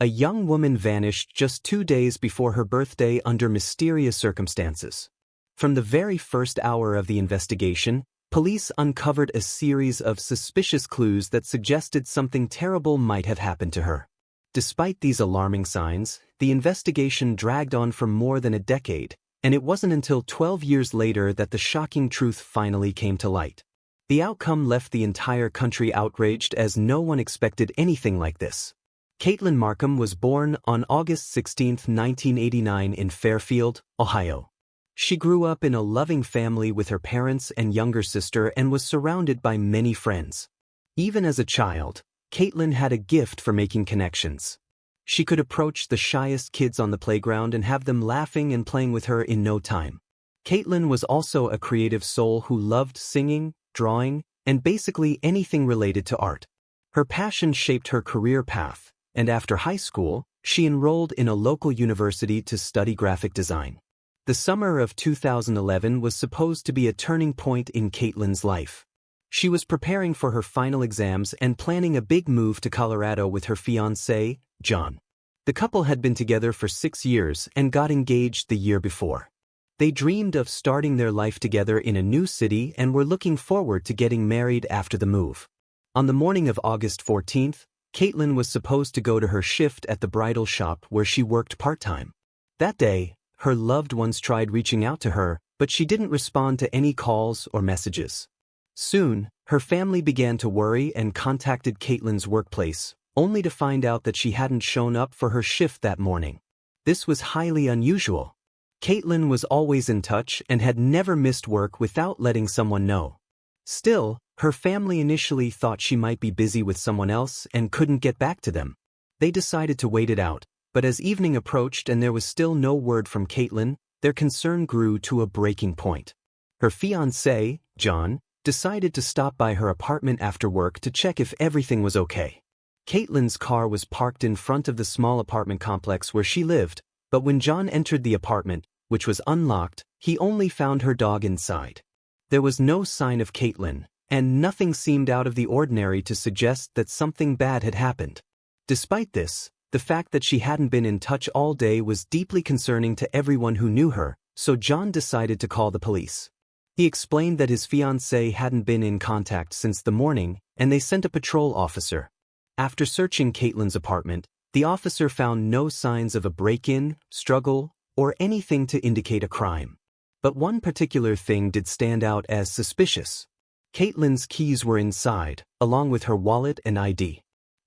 A young woman vanished just 2 days before her birthday under mysterious circumstances. From the very first hour of the investigation, police uncovered a series of suspicious clues that suggested something terrible might have happened to her. Despite these alarming signs, the investigation dragged on for more than a decade, and it wasn't until 12 years later that the shocking truth finally came to light. The outcome left the entire country outraged as no one expected anything like this. Caitlin Markham was born on August 16, 1989 in Fairfield, Ohio. She grew up in a loving family with her parents and younger sister and was surrounded by many friends. Even as a child, Caitlin had a gift for making connections. She could approach the shyest kids on the playground and have them laughing and playing with her in no time. Caitlin was also a creative soul who loved singing, drawing, and basically anything related to art. Her passion shaped her career path, and after high school, she enrolled in a local university to study graphic design. The summer of 2011 was supposed to be a turning point in Caitlin's life. She was preparing for her final exams and planning a big move to Colorado with her fiancé, John. The couple had been together for 6 years and got engaged the year before. They dreamed of starting their life together in a new city and were looking forward to getting married after the move. On the morning of August 14th, Caitlin was supposed to go to her shift at the bridal shop where she worked part-time. That day, her loved ones tried reaching out to her, but she didn't respond to any calls or messages. Soon, her family began to worry and contacted Caitlin's workplace, only to find out that she hadn't shown up for her shift that morning. This was highly unusual. Caitlin was always in touch and had never missed work without letting someone know. Still, her family initially thought she might be busy with someone else and couldn't get back to them. They decided to wait it out, but as evening approached and there was still no word from Caitlin, their concern grew to a breaking point. Her fiancé, John, decided to stop by her apartment after work to check if everything was okay. Caitlin's car was parked in front of the small apartment complex where she lived, but when John entered the apartment, which was unlocked, he only found her dog inside. There was no sign of Caitlin, and nothing seemed out of the ordinary to suggest that something bad had happened. Despite this, the fact that she hadn't been in touch all day was deeply concerning to everyone who knew her, so John decided to call the police. He explained that his fiancée hadn't been in contact since the morning, and they sent a patrol officer. After searching Caitlin's apartment, the officer found no signs of a break-in, struggle, or anything to indicate a crime. But one particular thing did stand out as suspicious. Caitlin's keys were inside, along with her wallet and ID.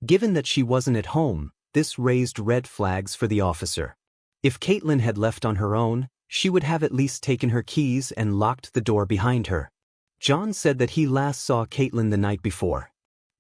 Given that she wasn't at home, this raised red flags for the officer. If Caitlin had left on her own, she would have at least taken her keys and locked the door behind her. John said that he last saw Caitlin the night before.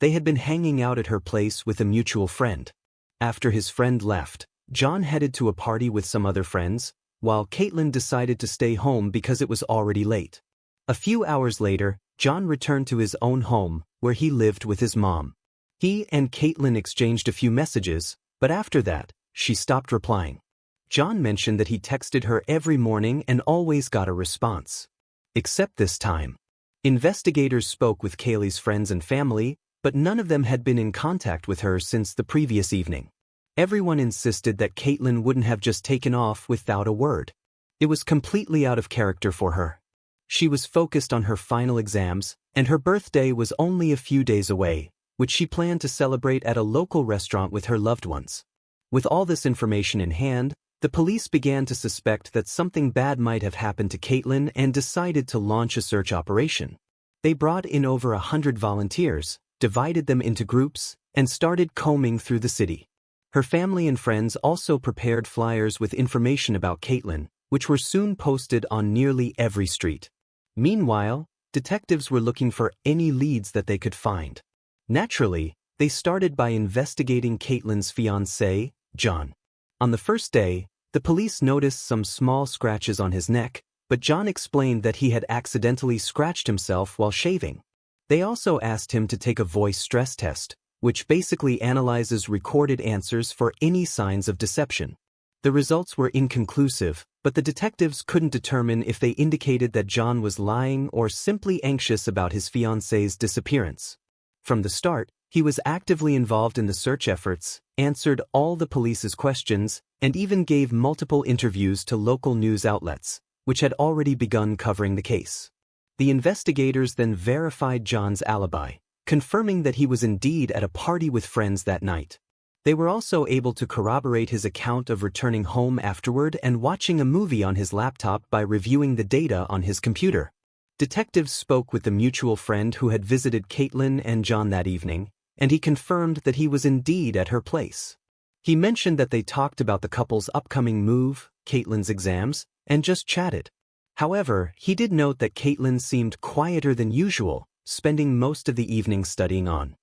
They had been hanging out at her place with a mutual friend. After his friend left, John headed to a party with some other friends, while Caitlin decided to stay home because it was already late. A few hours later, John returned to his own home, where he lived with his mom. He and Caitlin exchanged a few messages, but after that, she stopped replying. John mentioned that he texted her every morning and always got a response. Except this time. Investigators spoke with Kaylee's friends and family, but none of them had been in contact with her since the previous evening. Everyone insisted that Caitlin wouldn't have just taken off without a word. It was completely out of character for her. She was focused on her final exams, and her birthday was only a few days away, which she planned to celebrate at a local restaurant with her loved ones. With all this information in hand, the police began to suspect that something bad might have happened to Caitlin and decided to launch a search operation. They brought in over 100 volunteers, divided them into groups, and started combing through the city. Her family and friends also prepared flyers with information about Caitlin, which were soon posted on nearly every street. Meanwhile, detectives were looking for any leads that they could find. Naturally, they started by investigating Caitlin's fiancé, John. On the first day, the police noticed some small scratches on his neck, but John explained that he had accidentally scratched himself while shaving. They also asked him to take a voice stress test, which basically analyzes recorded answers for any signs of deception. The results were inconclusive, but the detectives couldn't determine if they indicated that John was lying or simply anxious about his fiancée's disappearance. From the start, He was actively involved in the search efforts, answered all the police's questions, and even gave multiple interviews to local news outlets, which had already begun covering the case. The investigators then verified John's alibi, confirming that he was indeed at a party with friends that night. They were also able to corroborate his account of returning home afterward and watching a movie on his laptop by reviewing the data on his computer. Detectives spoke with the mutual friend who had visited Caitlin and John that evening, and he confirmed that he was indeed at her place. He mentioned that they talked about the couple's upcoming move, Caitlin's exams, and just chatted. However, he did note that Caitlin seemed quieter than usual, spending most of the evening studying on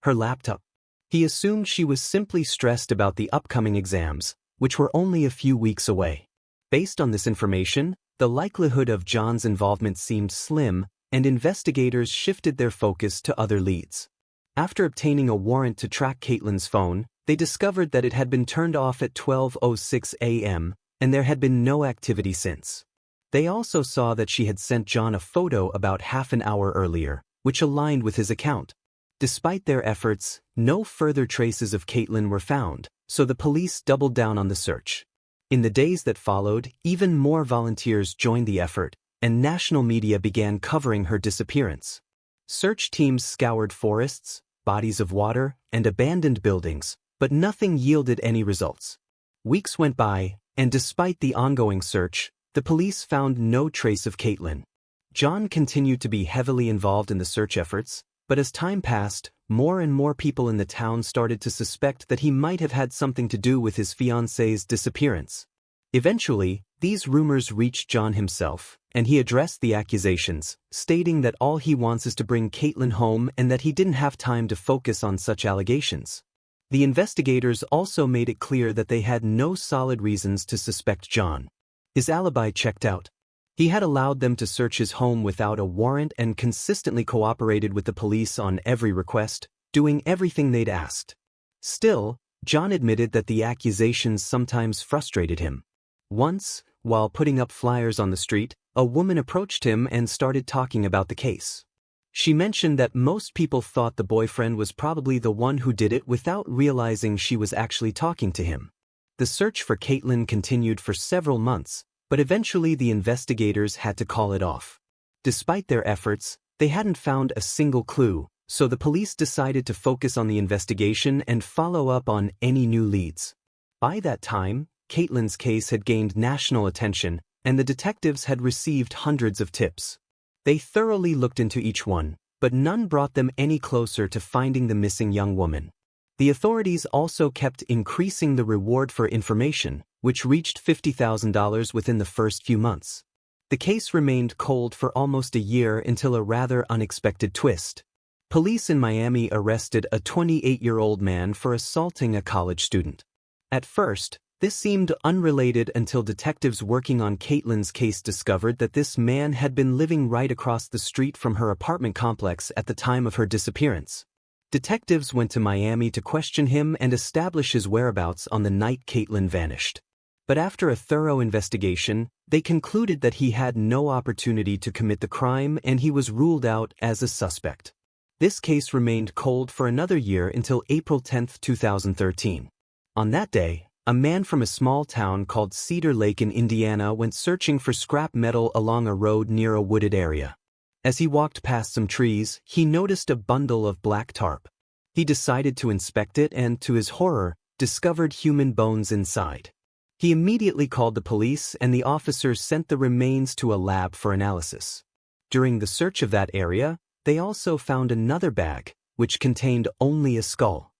her laptop. He assumed she was simply stressed about the upcoming exams, which were only a few weeks away. Based on this information, the likelihood of John's involvement seemed slim, and investigators shifted their focus to other leads. After obtaining a warrant to track Caitlin's phone, they discovered that it had been turned off at 12:06 a.m., and there had been no activity since. They also saw that she had sent John a photo about half an hour earlier, which aligned with his account. Despite their efforts, no further traces of Caitlin were found, so the police doubled down on the search. In the days that followed, even more volunteers joined the effort, and national media began covering her disappearance. Search teams scoured forests, bodies of water, and abandoned buildings, but nothing yielded any results. Weeks went by, and despite the ongoing search, the police found no trace of Caitlin. John continued to be heavily involved in the search efforts, but as time passed, more and more people in the town started to suspect that he might have had something to do with his fiancée's disappearance. Eventually, these rumors reached John himself, and he addressed the accusations, stating that all he wants is to bring Caitlin home and that he didn't have time to focus on such allegations. The investigators also made it clear that they had no solid reasons to suspect John. His alibi checked out. He had allowed them to search his home without a warrant and consistently cooperated with the police on every request, doing everything they'd asked. Still, John admitted that the accusations sometimes frustrated him. Once, while putting up flyers on the street, a woman approached him and started talking about the case. She mentioned that most people thought the boyfriend was probably the one who did it without realizing she was actually talking to him. The search for Caitlin continued for several months, but eventually the investigators had to call it off. Despite their efforts, they hadn't found a single clue, so the police decided to focus on the investigation and follow up on any new leads. By that time, Caitlin's case had gained national attention, and the detectives had received hundreds of tips. They thoroughly looked into each one, but none brought them any closer to finding the missing young woman. The authorities also kept increasing the reward for information, which reached $50,000 within the first few months. The case remained cold for almost a year until a rather unexpected twist. Police in Miami arrested a 28-year-old man for assaulting a college student. At first, this seemed unrelated until detectives working on Caitlin's case discovered that this man had been living right across the street from her apartment complex at the time of her disappearance. Detectives went to Miami to question him and establish his whereabouts on the night Caitlin vanished. But after a thorough investigation, they concluded that he had no opportunity to commit the crime and he was ruled out as a suspect. This case remained cold for another year until April 10, 2013. On that day, a man from a small town called Cedar Lake in Indiana went searching for scrap metal along a road near a wooded area. As he walked past some trees, he noticed a bundle of black tarp. He decided to inspect it and, to his horror, discovered human bones inside. He immediately called the police and the officers sent the remains to a lab for analysis. During the search of that area, they also found another bag, which contained only a skull.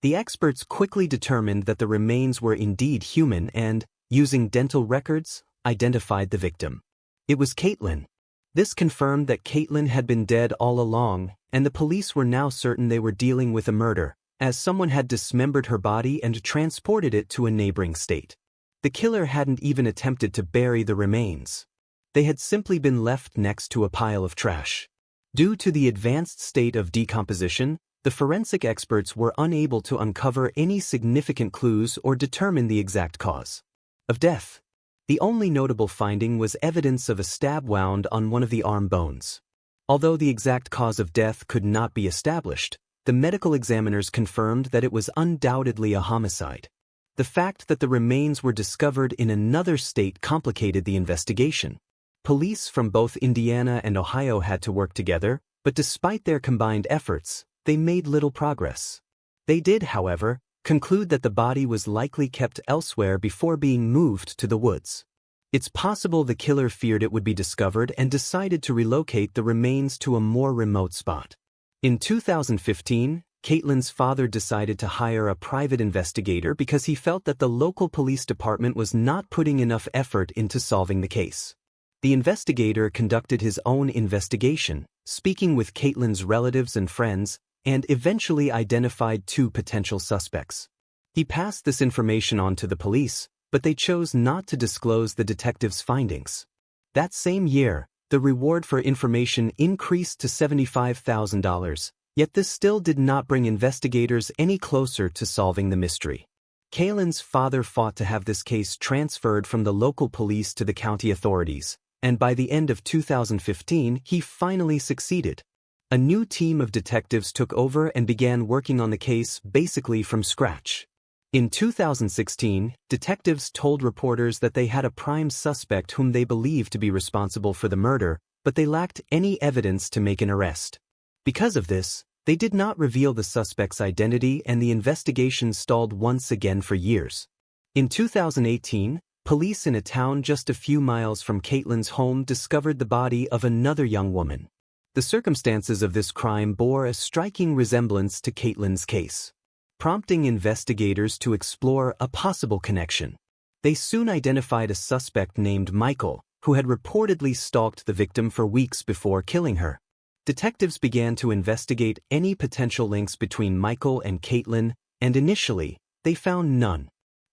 The experts quickly determined that the remains were indeed human and, using dental records, identified the victim. It was Caitlin. This confirmed that Caitlin had been dead all along, and the police were now certain they were dealing with a murder, as someone had dismembered her body and transported it to a neighboring state. The killer hadn't even attempted to bury the remains. They had simply been left next to a pile of trash. Due to the advanced state of decomposition, the forensic experts were unable to uncover any significant clues or determine the exact cause of death. The only notable finding was evidence of a stab wound on one of the arm bones. Although the exact cause of death could not be established, the medical examiners confirmed that it was undoubtedly a homicide. The fact that the remains were discovered in another state complicated the investigation. Police from both Indiana and Ohio had to work together, but despite their combined efforts, they made little progress. They did, however, conclude that the body was likely kept elsewhere before being moved to the woods. It's possible the killer feared it would be discovered and decided to relocate the remains to a more remote spot. In 2015, Caitlin's father decided to hire a private investigator because he felt that the local police department was not putting enough effort into solving the case. The investigator conducted his own investigation, speaking with Caitlin's relatives and friends, and eventually identified 2 potential suspects. He passed this information on to the police, but they chose not to disclose the detective's findings. That same year, the reward for information increased to $75,000, yet this still did not bring investigators any closer to solving the mystery. Caitlin's father fought to have this case transferred from the local police to the county authorities, and by the end of 2015, he finally succeeded. A new team of detectives took over and began working on the case basically from scratch. In 2016, detectives told reporters that they had a prime suspect whom they believed to be responsible for the murder, but they lacked any evidence to make an arrest. Because of this, they did not reveal the suspect's identity and the investigation stalled once again for years. In 2018, police in a town just a few miles from Caitlin's home discovered the body of another young woman. The circumstances of this crime bore a striking resemblance to Caitlin's case, prompting investigators to explore a possible connection. They soon identified a suspect named Michael, who had reportedly stalked the victim for weeks before killing her. Detectives began to investigate any potential links between Michael and Caitlin, and initially, they found none.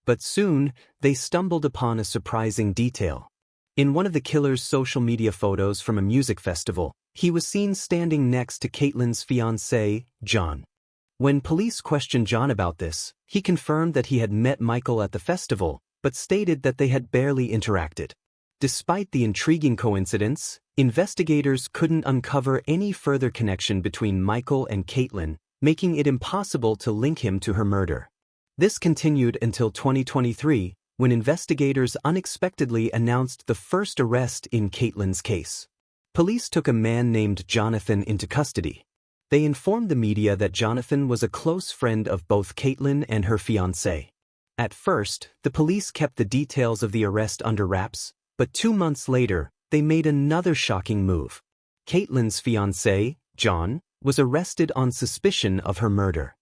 But soon, they stumbled upon a surprising detail. In one of the killer's social media photos from a music festival, he was seen standing next to Caitlin's fiancé, John. When police questioned John about this, he confirmed that he had met Michael at the festival, but stated that they had barely interacted. Despite the intriguing coincidence, investigators couldn't uncover any further connection between Michael and Caitlin, making it impossible to link him to her murder. This continued until 2023, when investigators unexpectedly announced the first arrest in Caitlin's case. Police took a man named Jonathan into custody. They informed the media that Jonathan was a close friend of both Caitlin and her fiancé. At first, the police kept the details of the arrest under wraps, but 2 months later, they made another shocking move. Caitlin's fiancé, John, was arrested on suspicion of her murder.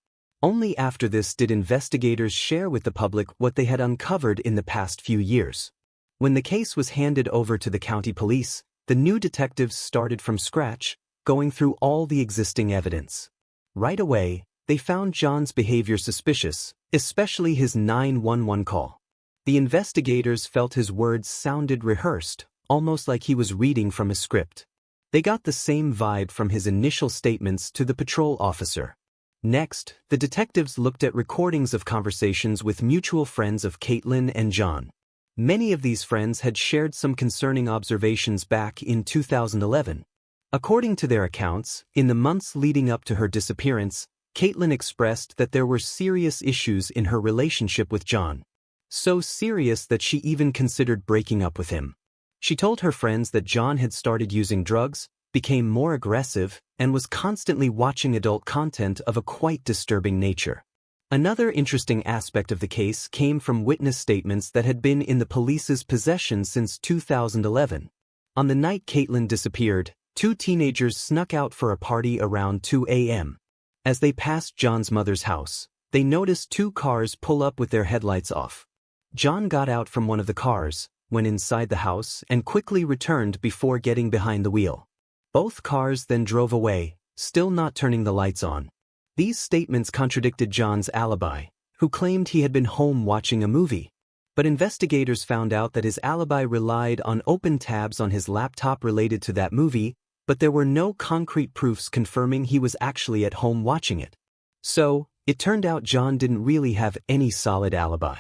Only after this did investigators share with the public what they had uncovered in the past few years. When the case was handed over to the county police, the new detectives started from scratch, going through all the existing evidence. Right away, they found John's behavior suspicious, especially his 911 call. The investigators felt his words sounded rehearsed, almost like he was reading from a script. They got the same vibe from his initial statements to the patrol officer. Next, the detectives looked at recordings of conversations with mutual friends of Caitlin and John. Many of these friends had shared some concerning observations back in 2011. According to their accounts, in the months leading up to her disappearance, Caitlin expressed that there were serious issues in her relationship with John. So serious that she even considered breaking up with him. She told her friends that John had started using drugs, became more aggressive, and was constantly watching adult content of a quite disturbing nature. Another interesting aspect of the case came from witness statements that had been in the police's possession since 2011. On the night Caitlin disappeared, 2 teenagers snuck out for a party around 2 a.m. As they passed John's mother's house, they noticed 2 cars pull up with their headlights off. John got out from one of the cars, went inside the house, and quickly returned before getting behind the wheel. Both cars then drove away, still not turning the lights on. These statements contradicted John's alibi, who claimed he had been home watching a movie. But investigators found out that his alibi relied on open tabs on his laptop related to that movie, but there were no concrete proofs confirming he was actually at home watching it. So, it turned out John didn't really have any solid alibi.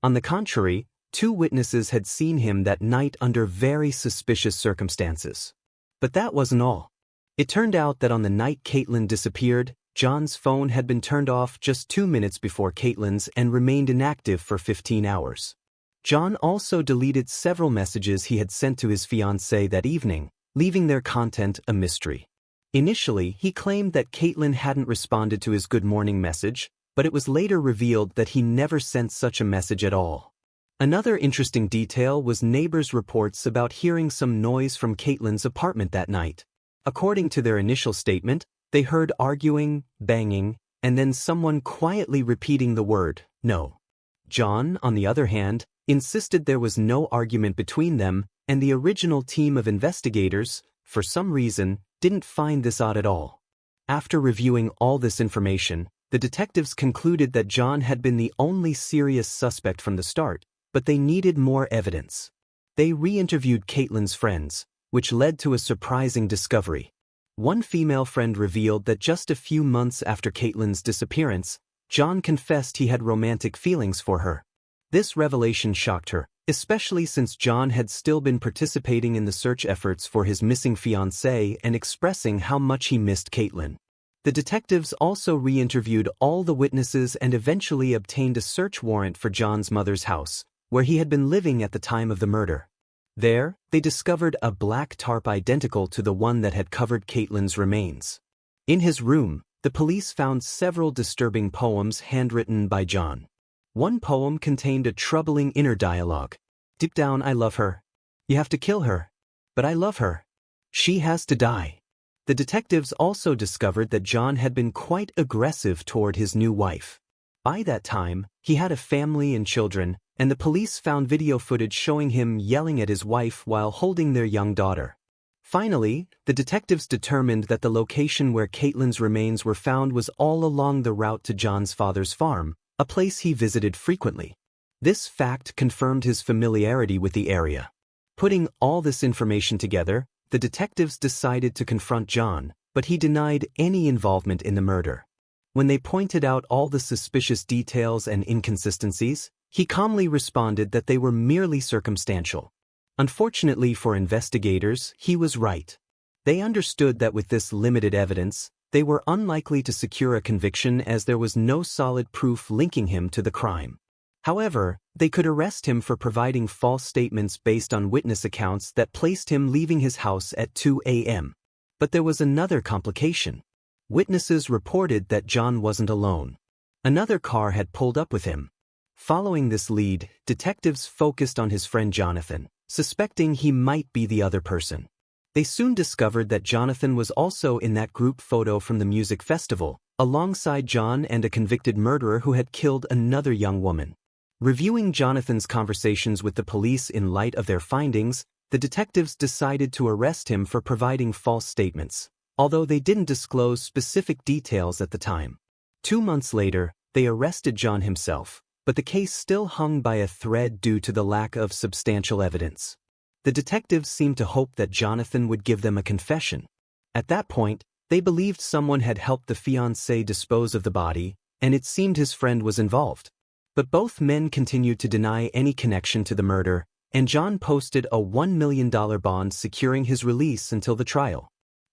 On the contrary, 2 witnesses had seen him that night under very suspicious circumstances. But that wasn't all. It turned out that on the night Caitlin disappeared, John's phone had been turned off just 2 minutes before Caitlin's and remained inactive for 15 hours. John also deleted several messages he had sent to his fiancée that evening, leaving their content a mystery. Initially, he claimed that Caitlin hadn't responded to his good morning message, but it was later revealed that he never sent such a message at all. Another interesting detail was neighbors' reports about hearing some noise from Caitlin's apartment that night. According to their initial statement, they heard arguing, banging, and then someone quietly repeating the word, "no." John, on the other hand, insisted there was no argument between them, and the original team of investigators, for some reason, didn't find this odd at all. After reviewing all this information, the detectives concluded that John had been the only serious suspect from the start, but they needed more evidence. They re-interviewed Caitlin's friends, which led to a surprising discovery. One female friend revealed that just a few months after Caitlin's disappearance, John confessed he had romantic feelings for her. This revelation shocked her, especially since John had still been participating in the search efforts for his missing fiancée and expressing how much he missed Caitlin. The detectives also re-interviewed all the witnesses and eventually obtained a search warrant for John's mother's house, where he had been living at the time of the murder. There, they discovered a black tarp identical to the one that had covered Caitlin's remains. In his room, the police found several disturbing poems handwritten by John. One poem contained a troubling inner dialogue. "Deep down I love her. You have to kill her. But I love her. She has to die." The detectives also discovered that John had been quite aggressive toward his new wife. By that time, he had a family and children, and the police found video footage showing him yelling at his wife while holding their young daughter. Finally, the detectives determined that the location where Caitlin's remains were found was all along the route to John's father's farm, a place he visited frequently. This fact confirmed his familiarity with the area. Putting all this information together, the detectives decided to confront John, but he denied any involvement in the murder. When they pointed out all the suspicious details and inconsistencies, he calmly responded that they were merely circumstantial. Unfortunately for investigators, he was right. They understood that with this limited evidence, they were unlikely to secure a conviction as there was no solid proof linking him to the crime. However, they could arrest him for providing false statements based on witness accounts that placed him leaving his house at 2 a.m. But there was another complication. Witnesses reported that John wasn't alone. Another car had pulled up with him. Following this lead, detectives focused on his friend Jonathan, suspecting he might be the other person. They soon discovered that Jonathan was also in that group photo from the music festival, alongside John and a convicted murderer who had killed another young woman. Reviewing Jonathan's conversations with the police in light of their findings, the detectives decided to arrest him for providing false statements, although they didn't disclose specific details at the time. 2 months later, they arrested John himself, but the case still hung by a thread due to the lack of substantial evidence. The detectives seemed to hope that Jonathan would give them a confession. At that point, they believed someone had helped the fiancé dispose of the body, and it seemed his friend was involved. But both men continued to deny any connection to the murder, and John posted a $1 million bond securing his release until the trial.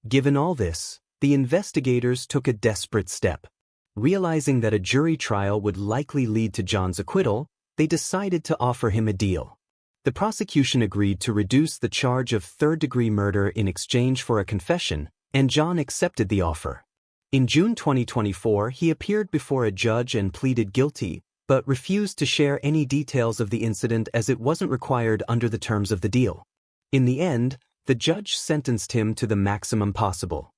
Given all this, the investigators took a desperate step. Realizing that a jury trial would likely lead to John's acquittal, they decided to offer him a deal. The prosecution agreed to reduce the charge of third-degree murder in exchange for a confession, and John accepted the offer. In June 2024, he appeared before a judge and pleaded guilty, but refused to share any details of the incident as it wasn't required under the terms of the deal. In the end, the judge sentenced him to the maximum possible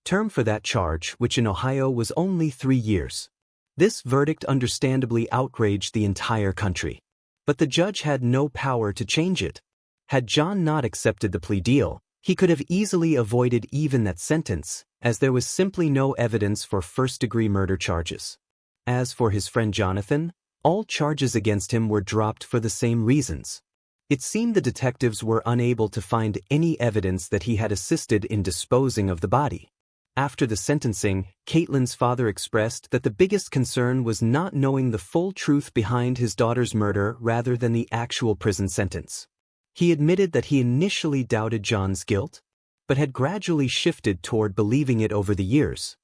term for that charge, which in Ohio was only 3 years. This verdict understandably outraged the entire country. But the judge had no power to change it. Had John not accepted the plea deal, he could have easily avoided even that sentence, as there was simply no evidence for first-degree murder charges. As for his friend Jonathan, all charges against him were dropped for the same reasons. It seemed the detectives were unable to find any evidence that he had assisted in disposing of the body. After the sentencing, Caitlin's father expressed that the biggest concern was not knowing the full truth behind his daughter's murder rather than the actual prison sentence. He admitted that he initially doubted John's guilt, but had gradually shifted toward believing it over the years.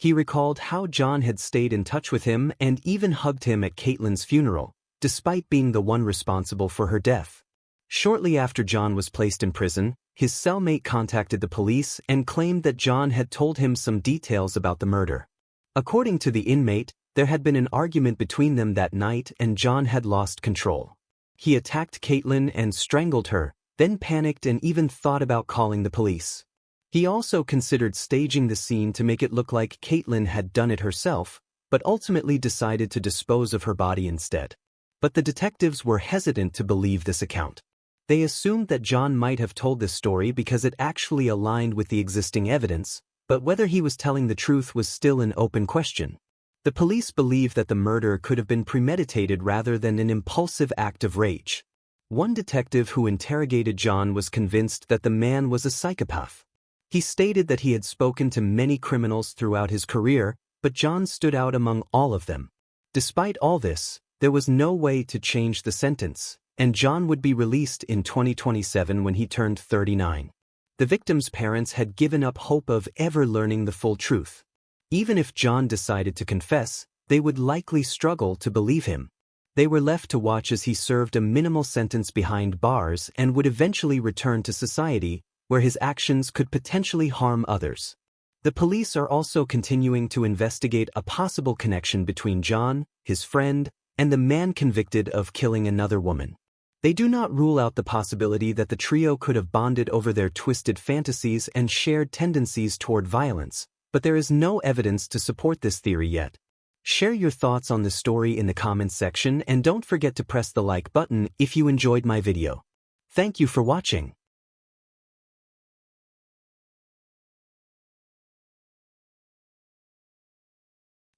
He recalled how John had stayed in touch with him and even hugged him at Caitlin's funeral, despite being the one responsible for her death. Shortly after John was placed in prison, his cellmate contacted the police and claimed that John had told him some details about the murder. According to the inmate, there had been an argument between them that night and John had lost control. He attacked Caitlin and strangled her, then panicked and even thought about calling the police. He also considered staging the scene to make it look like Caitlin had done it herself, but ultimately decided to dispose of her body instead. But the detectives were hesitant to believe this account. They assumed that John might have told this story because it actually aligned with the existing evidence, but whether he was telling the truth was still an open question. The police believe that the murder could have been premeditated rather than an impulsive act of rage. One detective who interrogated John was convinced that the man was a psychopath. He stated that he had spoken to many criminals throughout his career, but John stood out among all of them. Despite all this, there was no way to change the sentence, and John would be released in 2027 when he turned 39. The victim's parents had given up hope of ever learning the full truth. Even if John decided to confess, they would likely struggle to believe him. They were left to watch as he served a minimal sentence behind bars and would eventually return to society, where his actions could potentially harm others. The police are also continuing to investigate a possible connection between John, his friend, and the man convicted of killing another woman. They do not rule out the possibility that the trio could have bonded over their twisted fantasies and shared tendencies toward violence, but there is no evidence to support this theory yet. Share your thoughts on the story in the comments section and don't forget to press the like button if you enjoyed my video. Thank you for watching.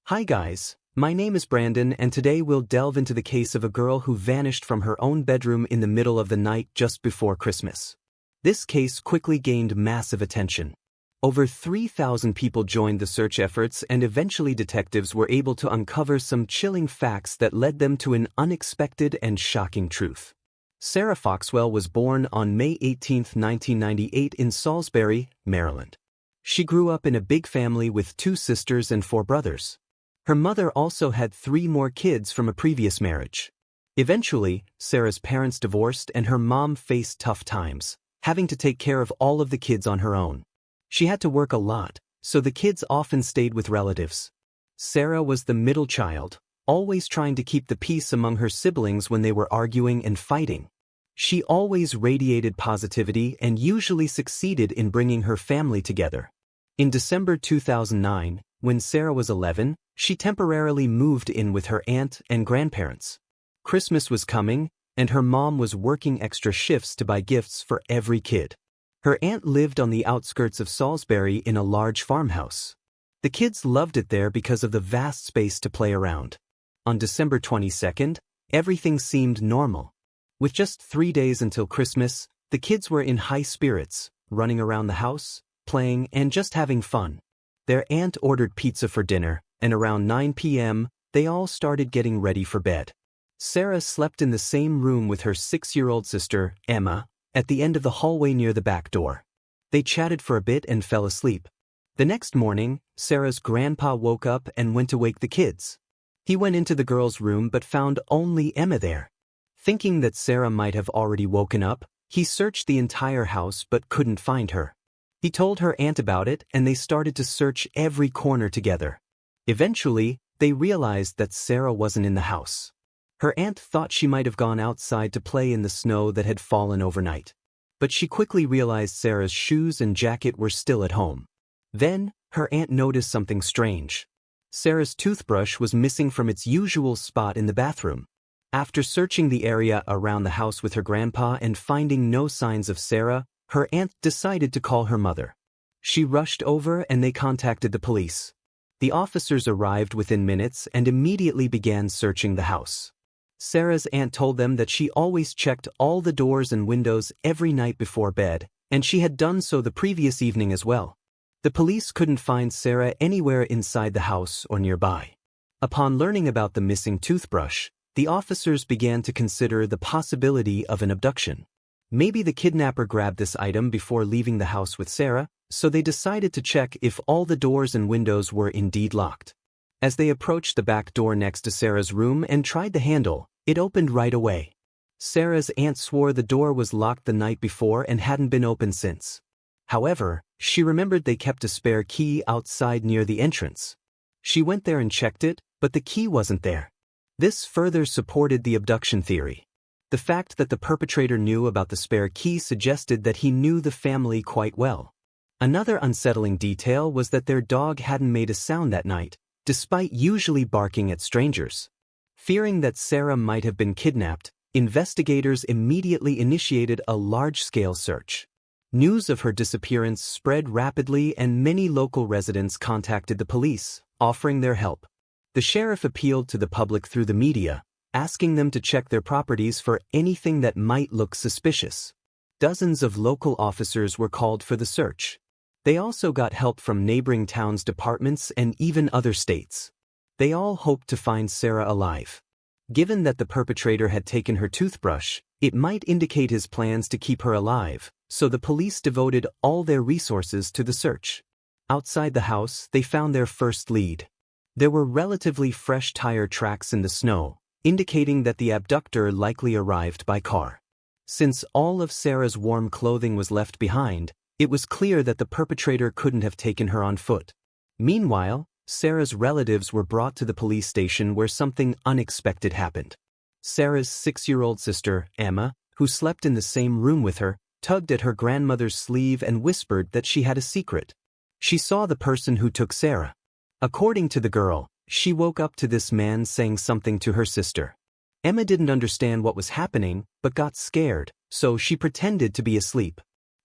Hi guys, my name is Brandon and today we'll delve into the case of a girl who vanished from her own bedroom in the middle of the night just before Christmas. This case quickly gained massive attention. Over 3,000 people joined the search efforts and eventually detectives were able to uncover some chilling facts that led them to an unexpected and shocking truth. Sarah Foxwell was born on May 18, 1998 in Salisbury, Maryland. She grew up in a big family with 2 sisters and 4 brothers. Her mother also had 3 more kids from a previous marriage. Eventually, Sarah's parents divorced and her mom faced tough times, having to take care of all of the kids on her own. She had to work a lot, so the kids often stayed with relatives. Sarah was the middle child, always trying to keep the peace among her siblings when they were arguing and fighting. She always radiated positivity and usually succeeded in bringing her family together. In December 2009, when Sarah was 11, she temporarily moved in with her aunt and grandparents. Christmas was coming, and her mom was working extra shifts to buy gifts for every kid. Her aunt lived on the outskirts of Salisbury in a large farmhouse. The kids loved it there because of the vast space to play around. On December 22nd, everything seemed normal. With just 3 days until Christmas, the kids were in high spirits, running around the house, playing, and just having fun. Their aunt ordered pizza for dinner, and around 9 p.m., they all started getting ready for bed. Sarah slept in the same room with her 6-year-old sister, Emma, at the end of the hallway near the back door. They chatted for a bit and fell asleep. The next morning, Sarah's grandpa woke up and went to wake the kids. He went into the girls' room but found only Emma there. Thinking that Sarah might have already woken up, he searched the entire house but couldn't find her. He told her aunt about it and they started to search every corner together. Eventually, they realized that Sarah wasn't in the house. Her aunt thought she might have gone outside to play in the snow that had fallen overnight. But she quickly realized Sarah's shoes and jacket were still at home. Then, her aunt noticed something strange. Sarah's toothbrush was missing from its usual spot in the bathroom. After searching the area around the house with her grandpa and finding no signs of Sarah, her aunt decided to call her mother. She rushed over and they contacted the police. The officers arrived within minutes and immediately began searching the house. Sarah's aunt told them that she always checked all the doors and windows every night before bed, and she had done so the previous evening as well. The police couldn't find Sarah anywhere inside the house or nearby. Upon learning about the missing toothbrush, the officers began to consider the possibility of an abduction. Maybe the kidnapper grabbed this item before leaving the house with Sarah, so they decided to check if all the doors and windows were indeed locked. As they approached the back door next to Sarah's room and tried the handle, it opened right away. Sarah's aunt swore the door was locked the night before and hadn't been opened since. However, she remembered they kept a spare key outside near the entrance. She went there and checked it, but the key wasn't there. This further supported the abduction theory. The fact that the perpetrator knew about the spare key suggested that he knew the family quite well. Another unsettling detail was that their dog hadn't made a sound that night, despite usually barking at strangers. Fearing that Sarah might have been kidnapped, investigators immediately initiated a large-scale search. News of her disappearance spread rapidly and many local residents contacted the police, offering their help. The sheriff appealed to the public through the media, asking them to check their properties for anything that might look suspicious. Dozens of local officers were called for the search. They also got help from neighboring towns' departments and even other states. They all hoped to find Sarah alive. Given that the perpetrator had taken her toothbrush, it might indicate his plans to keep her alive, so the police devoted all their resources to the search. Outside the house, they found their first lead. There were relatively fresh tire tracks in the snow, indicating that the abductor likely arrived by car. Since all of Sarah's warm clothing was left behind, it was clear that the perpetrator couldn't have taken her on foot. Meanwhile, Sarah's relatives were brought to the police station where something unexpected happened. Sarah's 6-year-old sister, Emma, who slept in the same room with her, tugged at her grandmother's sleeve and whispered that she had a secret. She saw the person who took Sarah. According to the girl, she woke up to this man saying something to her sister. Emma didn't understand what was happening, but got scared, so she pretended to be asleep.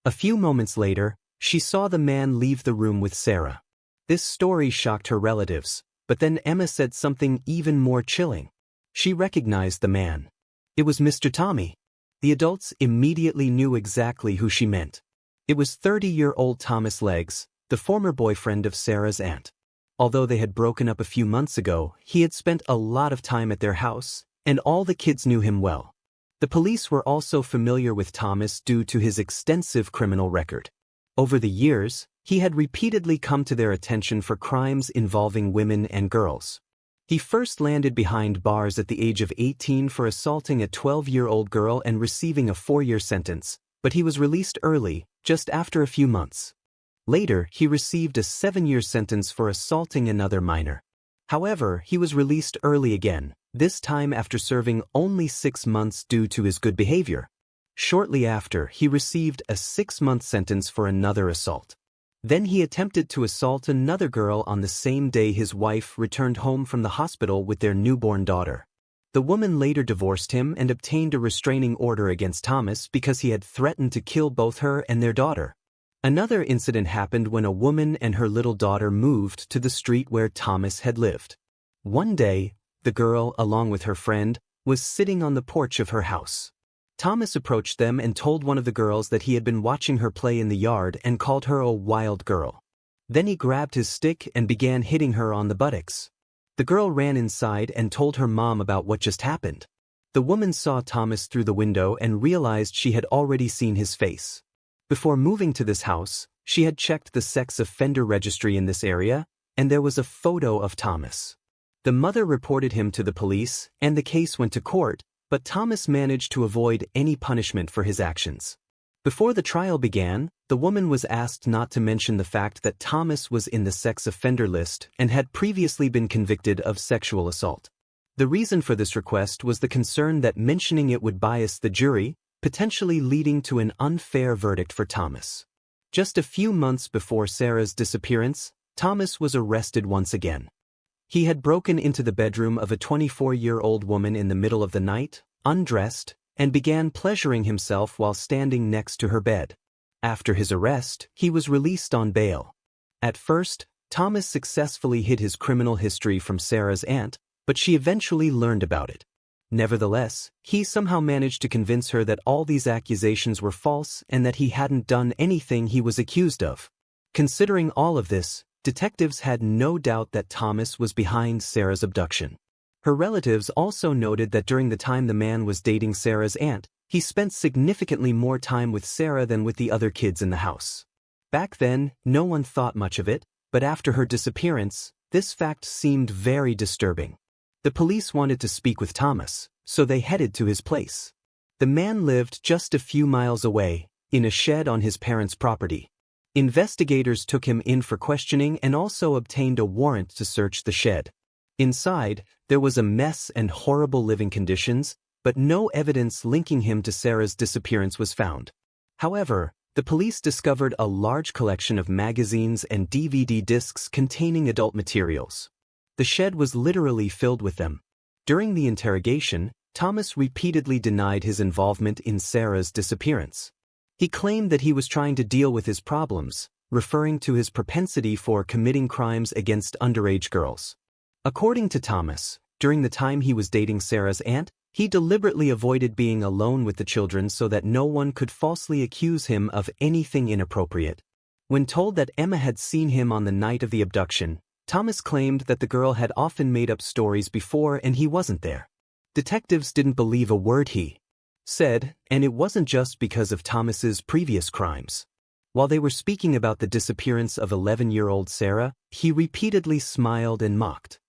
A few moments later, she saw the man leave the room with Sarah. This story shocked her relatives, but then Emma said something even more chilling. She recognized the man. It was Mr. Tommy. The adults immediately knew exactly who she meant. It was 30-year-old Thomas Leggs, the former boyfriend of Sarah's aunt. Although they had broken up a few months ago, he had spent a lot of time at their house, and all the kids knew him well. The police were also familiar with Thomas due to his extensive criminal record. Over the years, he had repeatedly come to their attention for crimes involving women and girls. He first landed behind bars at the age of 18 for assaulting a 12-year-old girl and receiving a 4-year sentence, but he was released early, just after a few months. Later, he received a 7-year sentence for assaulting another minor. However, he was released early again, this time after serving only 6 months due to his good behavior. Shortly after, he received a 6-month sentence for another assault. Then he attempted to assault another girl on the same day his wife returned home from the hospital with their newborn daughter. The woman later divorced him and obtained a restraining order against Thomas because he had threatened to kill both her and their daughter. Another incident happened when a woman and her little daughter moved to the street where Thomas had lived. One day, the girl, along with her friend, was sitting on the porch of her house. Thomas approached them and told one of the girls that he had been watching her play in the yard and called her a wild girl. Then he grabbed his stick and began hitting her on the buttocks. The girl ran inside and told her mom about what just happened. The woman saw Thomas through the window and realized she had already seen his face. Before moving to this house, she had checked the sex offender registry in this area, and there was a photo of Thomas. The mother reported him to the police, and the case went to court, but Thomas managed to avoid any punishment for his actions. Before the trial began, the woman was asked not to mention the fact that Thomas was in the sex offender list and had previously been convicted of sexual assault. The reason for this request was the concern that mentioning it would bias the jury, potentially leading to an unfair verdict for Thomas. Just a few months before Sarah's disappearance, Thomas was arrested once again. He had broken into the bedroom of a 24-year-old woman in the middle of the night, undressed, and began pleasuring himself while standing next to her bed. After his arrest, he was released on bail. At first, Thomas successfully hid his criminal history from Sarah's aunt, but she eventually learned about it. Nevertheless, he somehow managed to convince her that all these accusations were false and that he hadn't done anything he was accused of. Considering all of this, detectives had no doubt that Thomas was behind Sarah's abduction. Her relatives also noted that during the time the man was dating Sarah's aunt, he spent significantly more time with Sarah than with the other kids in the house. Back then, no one thought much of it, but after her disappearance, this fact seemed very disturbing. The police wanted to speak with Thomas, so they headed to his place. The man lived just a few miles away, in a shed on his parents' property. Investigators took him in for questioning and also obtained a warrant to search the shed. Inside, there was a mess and horrible living conditions, but no evidence linking him to Sarah's disappearance was found. However, the police discovered a large collection of magazines and DVD discs containing adult materials. The shed was literally filled with them. During the interrogation, Thomas repeatedly denied his involvement in Sarah's disappearance. He claimed that he was trying to deal with his problems, referring to his propensity for committing crimes against underage girls. According to Thomas, during the time he was dating Sarah's aunt, he deliberately avoided being alone with the children so that no one could falsely accuse him of anything inappropriate. When told that Emma had seen him on the night of the abduction, Thomas claimed that the girl had often made up stories before and he wasn't there. Detectives didn't believe a word he said, and it wasn't just because of Thomas's previous crimes. While they were speaking about the disappearance of 11-year-old Sarah, he repeatedly smiled and mocked.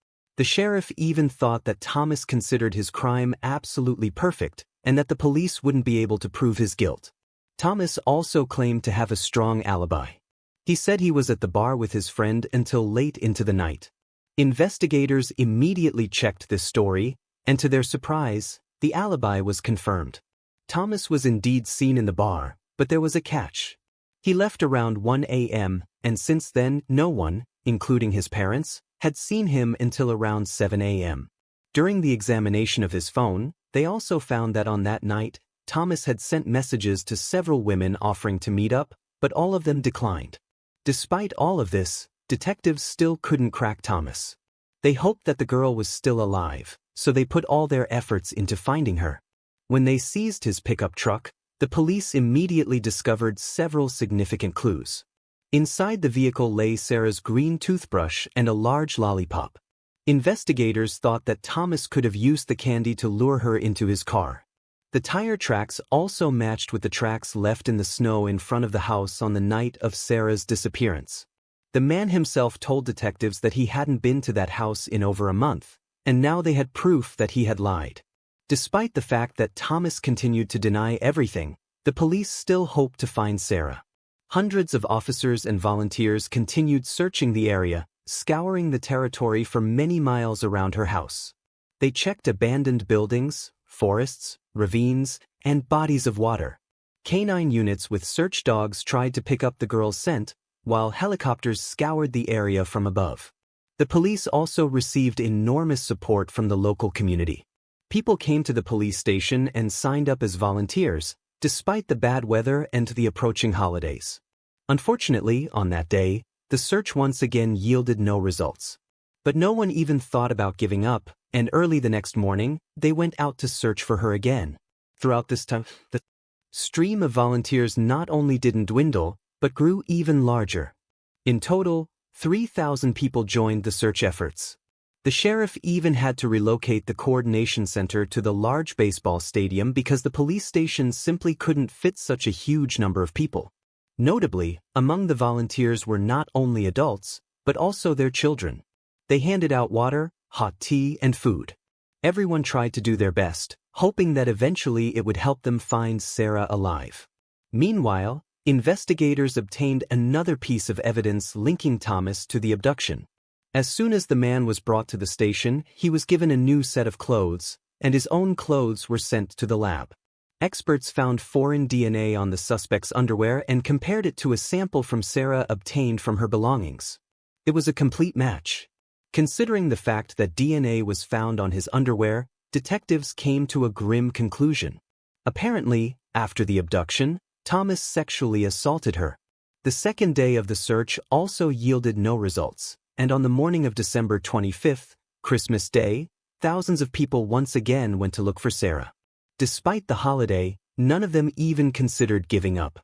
The sheriff even thought that Thomas considered his crime absolutely perfect and that the police wouldn't be able to prove his guilt. Thomas also claimed to have a strong alibi. He said he was at the bar with his friend until late into the night. Investigators immediately checked this story, and to their surprise, the alibi was confirmed. Thomas was indeed seen in the bar, but there was a catch. He left around 1 a.m., and since then, no one, including his parents, had seen him until around 7 a.m. During the examination of his phone, they also found that on that night, Thomas had sent messages to several women offering to meet up, but all of them declined. Despite all of this, detectives still couldn't crack Thomas. They hoped that the girl was still alive, so they put all their efforts into finding her. When they seized his pickup truck, the police immediately discovered several significant clues. Inside the vehicle lay Sarah's green toothbrush and a large lollipop. Investigators thought that Thomas could have used the candy to lure her into his car. The tire tracks also matched with the tracks left in the snow in front of the house on the night of Sarah's disappearance. The man himself told detectives that he hadn't been to that house in over a month, and now they had proof that he had lied. Despite the fact that Thomas continued to deny everything, the police still hoped to find Sarah. Hundreds of officers and volunteers continued searching the area, scouring the territory for many miles around her house. They checked abandoned buildings, forests, ravines, and bodies of water. Canine units with search dogs tried to pick up the girl's scent, while helicopters scoured the area from above. The police also received enormous support from the local community. People came to the police station and signed up as volunteers, despite the bad weather and the approaching holidays. Unfortunately, on that day, the search once again yielded no results. But no one even thought about giving up, and early the next morning, they went out to search for her again. Throughout this time, the stream of volunteers not only didn't dwindle, but grew even larger. In total, 3,000 people joined the search efforts. The sheriff even had to relocate the coordination center to the large baseball stadium because the police station simply couldn't fit such a huge number of people. Notably, among the volunteers were not only adults, but also their children. They handed out water, hot tea, and food. Everyone tried to do their best, hoping that eventually it would help them find Sarah alive. Meanwhile, investigators obtained another piece of evidence linking Thomas to the abduction. As soon as the man was brought to the station, he was given a new set of clothes, and his own clothes were sent to the lab. Experts found foreign DNA on the suspect's underwear and compared it to a sample from Sarah obtained from her belongings. It was a complete match. Considering the fact that DNA was found on his underwear, detectives came to a grim conclusion. Apparently, after the abduction, Thomas sexually assaulted her. The second day of the search also yielded no results, and on the morning of December 25th, Christmas Day, thousands of people once again went to look for Sarah. Despite the holiday, none of them even considered giving up.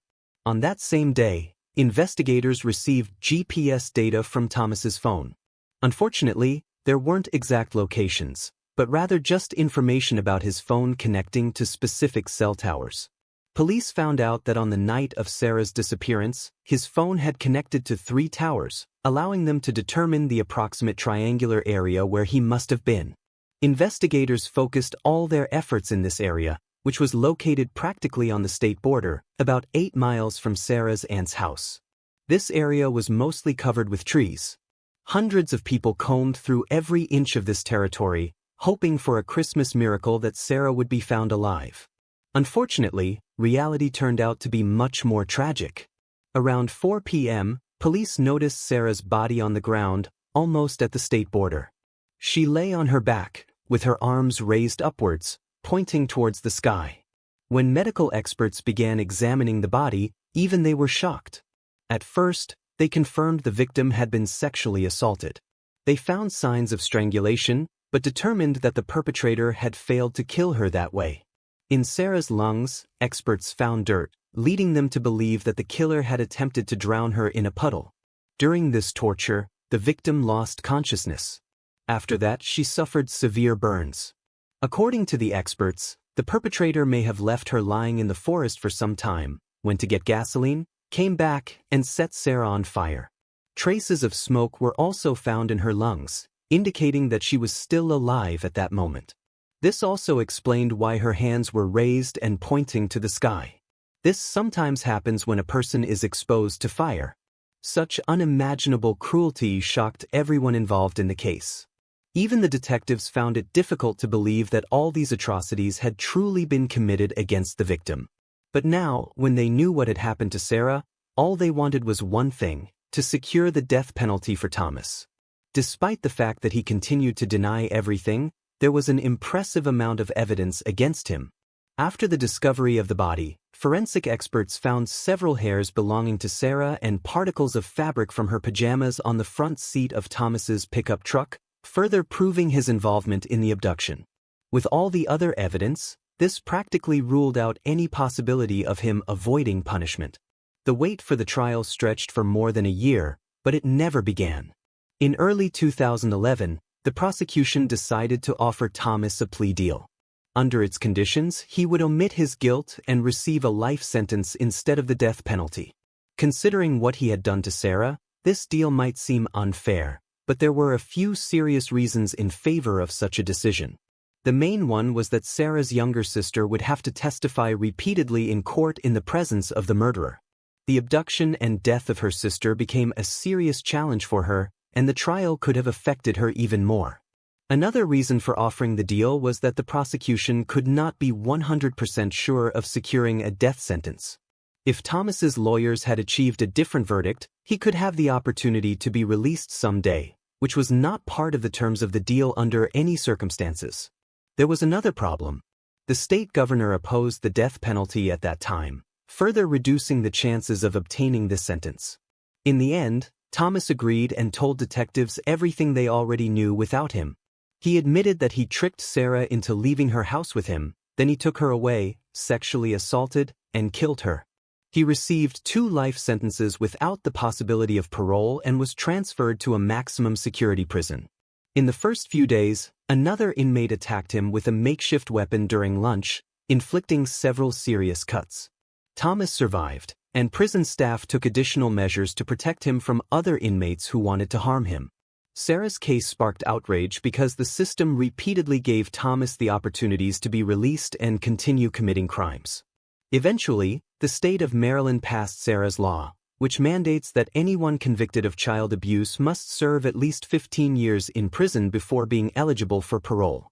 On that same day, investigators received GPS data from Thomas's phone. Unfortunately, there weren't exact locations, but rather just information about his phone connecting to specific cell towers. Police found out that on the night of Sarah's disappearance, his phone had connected to 3 towers, allowing them to determine the approximate triangular area where he must have been. Investigators focused all their efforts in this area, which was located practically on the state border, about 8 miles from Sarah's aunt's house. This area was mostly covered with trees. Hundreds of people combed through every inch of this territory, hoping for a Christmas miracle that Sarah would be found alive. Unfortunately, reality turned out to be much more tragic. Around 4 p.m., police noticed Sarah's body on the ground, almost at the state border. She lay on her back, with her arms raised upwards, pointing towards the sky. When medical experts began examining the body, even they were shocked. At first, they confirmed the victim had been sexually assaulted. They found signs of strangulation, but determined that the perpetrator had failed to kill her that way. In Sarah's lungs, experts found dirt, leading them to believe that the killer had attempted to drown her in a puddle. During this torture, the victim lost consciousness. After that, she suffered severe burns. According to the experts, the perpetrator may have left her lying in the forest for some time, went to get gasoline, came back, and set Sarah on fire. Traces of smoke were also found in her lungs, indicating that she was still alive at that moment. This also explained why her hands were raised and pointing to the sky. This sometimes happens when a person is exposed to fire. Such unimaginable cruelty shocked everyone involved in the case. Even the detectives found it difficult to believe that all these atrocities had truly been committed against the victim. But now, when they knew what had happened to Sarah, all they wanted was one thing: to secure the death penalty for Thomas. Despite the fact that he continued to deny everything, there was an impressive amount of evidence against him. After the discovery of the body, forensic experts found several hairs belonging to Sarah and particles of fabric from her pajamas on the front seat of Thomas's pickup truck, further proving his involvement in the abduction. With all the other evidence, this practically ruled out any possibility of him avoiding punishment. The wait for the trial stretched for more than a year, but it never began. In early 2011, the prosecution decided to offer Thomas a plea deal. Under its conditions, he would omit his guilt and receive a life sentence instead of the death penalty. Considering what he had done to Sarah, this deal might seem unfair, but there were a few serious reasons in favor of such a decision. The main one was that Sarah's younger sister would have to testify repeatedly in court in the presence of the murderer. The abduction and death of her sister became a serious challenge for her, and the trial could have affected her even more. Another reason for offering the deal was that the prosecution could not be 100% sure of securing a death sentence. If Thomas's lawyers had achieved a different verdict, he could have the opportunity to be released someday, which was not part of the terms of the deal under any circumstances. There was another problem. The state governor opposed the death penalty at that time, further reducing the chances of obtaining this sentence. In the end, Thomas agreed and told detectives everything they already knew without him. He admitted that he tricked Sarah into leaving her house with him, then he took her away, sexually assaulted, and killed her. He received 2 life sentences without the possibility of parole and was transferred to a maximum security prison. In the first few days, another inmate attacked him with a makeshift weapon during lunch, inflicting several serious cuts. Thomas survived, and prison staff took additional measures to protect him from other inmates who wanted to harm him. Sarah's case sparked outrage because the system repeatedly gave Thomas the opportunities to be released and continue committing crimes. Eventually, the state of Maryland passed Sarah's law, which mandates that anyone convicted of child abuse must serve at least 15 years in prison before being eligible for parole.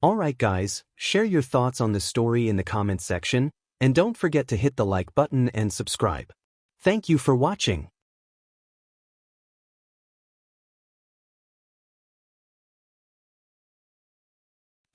Alright guys, share your thoughts on the story in the comments section, and don't forget to hit the like button and subscribe. Thank you for watching.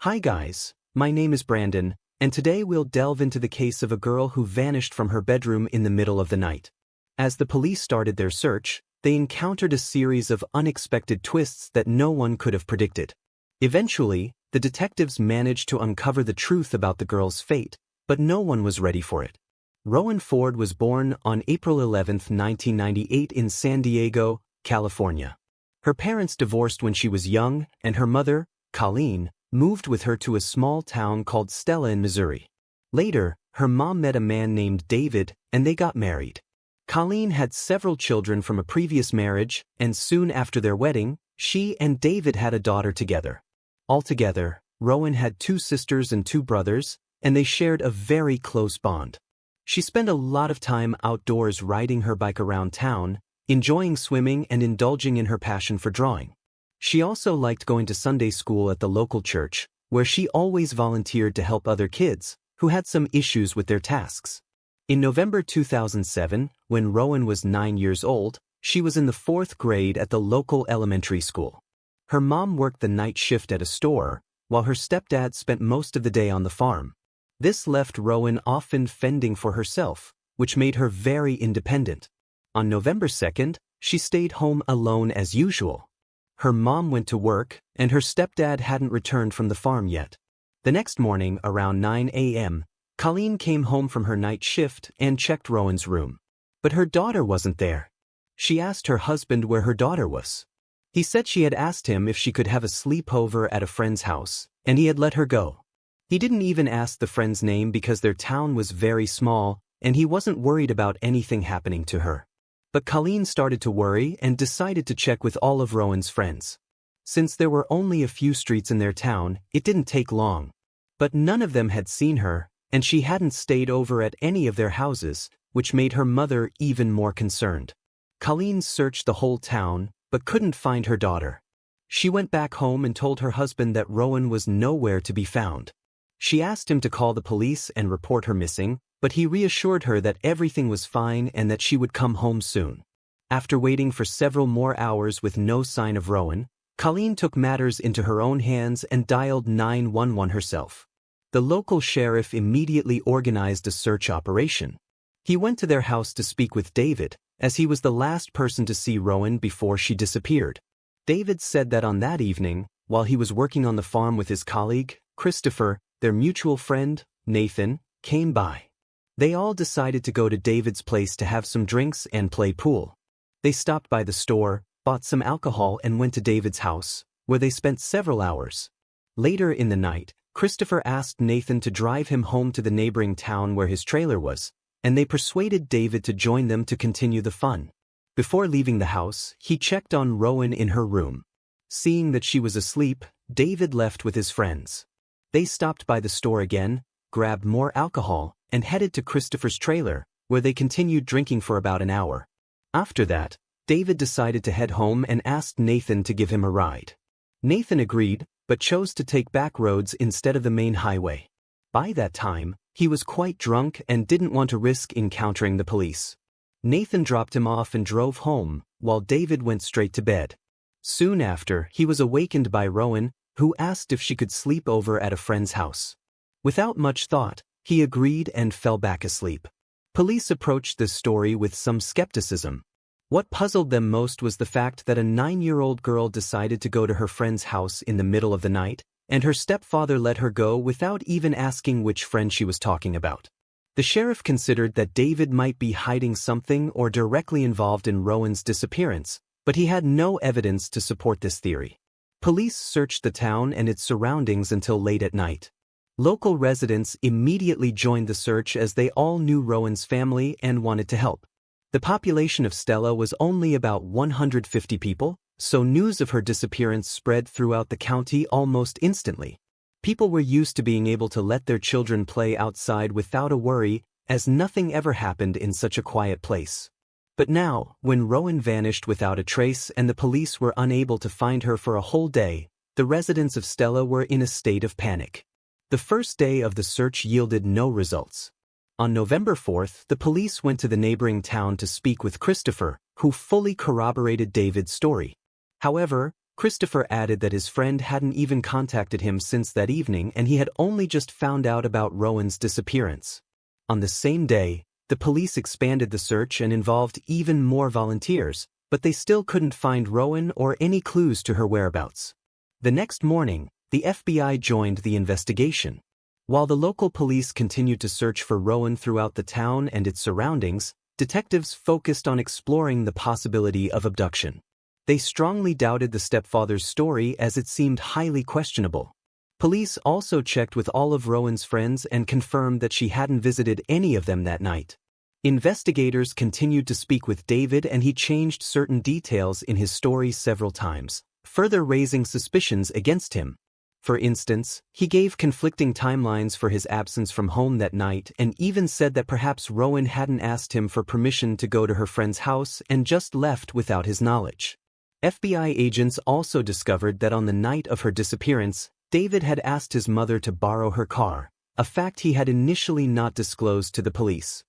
Hi guys, my name is Brandon, and today we'll delve into the case of a girl who vanished from her bedroom in the middle of the night. As the police started their search, they encountered a series of unexpected twists that no one could have predicted. Eventually, the detectives managed to uncover the truth about the girl's fate, but no one was ready for it. Rowan Ford was born on April 11, 1998 in San Diego, California. Her parents divorced when she was young, and her mother, Colleen, moved with her to a small town called Stella in Missouri. Later, her mom met a man named David, and they got married. Colleen had several children from a previous marriage, and soon after their wedding, she and David had a daughter together. Altogether, Rowan had 2 sisters and 2 brothers, and they shared a very close bond. She spent a lot of time outdoors riding her bike around town, enjoying swimming and indulging in her passion for drawing. She also liked going to Sunday school at the local church, where she always volunteered to help other kids who had some issues with their tasks. In November 2007, when Rowan was 9 years old, she was in the 4th grade at the local elementary school. Her mom worked the night shift at a store, while her stepdad spent most of the day on the farm. This left Rowan often fending for herself, which made her very independent. On November 2nd, she stayed home alone as usual. Her mom went to work, and her stepdad hadn't returned from the farm yet. The next morning, around 9 a.m., Colleen came home from her night shift and checked Rowan's room. But her daughter wasn't there. She asked her husband where her daughter was. He said she had asked him if she could have a sleepover at a friend's house, and he had let her go. He didn't even ask the friend's name because their town was very small, and he wasn't worried about anything happening to her. But Colleen started to worry and decided to check with all of Rowan's friends. Since there were only a few streets in their town, it didn't take long. But none of them had seen her, and she hadn't stayed over at any of their houses, which made her mother even more concerned. Colleen searched the whole town, but couldn't find her daughter. She went back home and told her husband that Rowan was nowhere to be found. She asked him to call the police and report her missing, but he reassured her that everything was fine and that she would come home soon. After waiting for several more hours with no sign of Rowan, Colleen took matters into her own hands and dialed 911 herself. The local sheriff immediately organized a search operation. He went to their house to speak with David, as he was the last person to see Rowan before she disappeared. David said that on that evening, while he was working on the farm with his colleague, Christopher, their mutual friend, Nathan, came by. They all decided to go to David's place to have some drinks and play pool. They stopped by the store, bought some alcohol and went to David's house, where they spent several hours. Later in the night, Christopher asked Nathan to drive him home to the neighboring town where his trailer was, and they persuaded David to join them to continue the fun. Before leaving the house, he checked on Rowan in her room. Seeing that she was asleep, David left with his friends. They stopped by the store again, grabbed more alcohol, and headed to Christopher's trailer, where they continued drinking for about an hour. After that, David decided to head home and asked Nathan to give him a ride. Nathan agreed, but chose to take back roads instead of the main highway. By that time, he was quite drunk and didn't want to risk encountering the police. Nathan dropped him off and drove home, while David went straight to bed. Soon after, he was awakened by Rowan, who asked if she could sleep over at a friend's house. Without much thought, he agreed and fell back asleep. Police approached this story with some skepticism. What puzzled them most was the fact that a 9-year-old girl decided to go to her friend's house in the middle of the night, and her stepfather let her go without even asking which friend she was talking about. The sheriff considered that David might be hiding something or directly involved in Rowan's disappearance, but he had no evidence to support this theory. Police searched the town and its surroundings until late at night. Local residents immediately joined the search as they all knew Rowan's family and wanted to help. The population of Stella was only about 150 people, so news of her disappearance spread throughout the county almost instantly. People were used to being able to let their children play outside without a worry, as nothing ever happened in such a quiet place. But now, when Rowan vanished without a trace and the police were unable to find her for a whole day, the residents of Stella were in a state of panic. The first day of the search yielded no results. On November 4th, the police went to the neighboring town to speak with Christopher, who fully corroborated David's story. However, Christopher added that his friend hadn't even contacted him since that evening and he had only just found out about Rowan's disappearance. On the same day, the police expanded the search and involved even more volunteers, but they still couldn't find Rowan or any clues to her whereabouts. The next morning, the FBI joined the investigation. While the local police continued to search for Rowan throughout the town and its surroundings, detectives focused on exploring the possibility of abduction. They strongly doubted the stepfather's story as it seemed highly questionable. Police also checked with all of Rowan's friends and confirmed that she hadn't visited any of them that night. Investigators continued to speak with David, and he changed certain details in his story several times, further raising suspicions against him. For instance, he gave conflicting timelines for his absence from home that night and even said that perhaps Rowan hadn't asked him for permission to go to her friend's house and just left without his knowledge. FBI agents also discovered that on the night of her disappearance, David had asked his mother to borrow her car, a fact he had initially not disclosed to the police.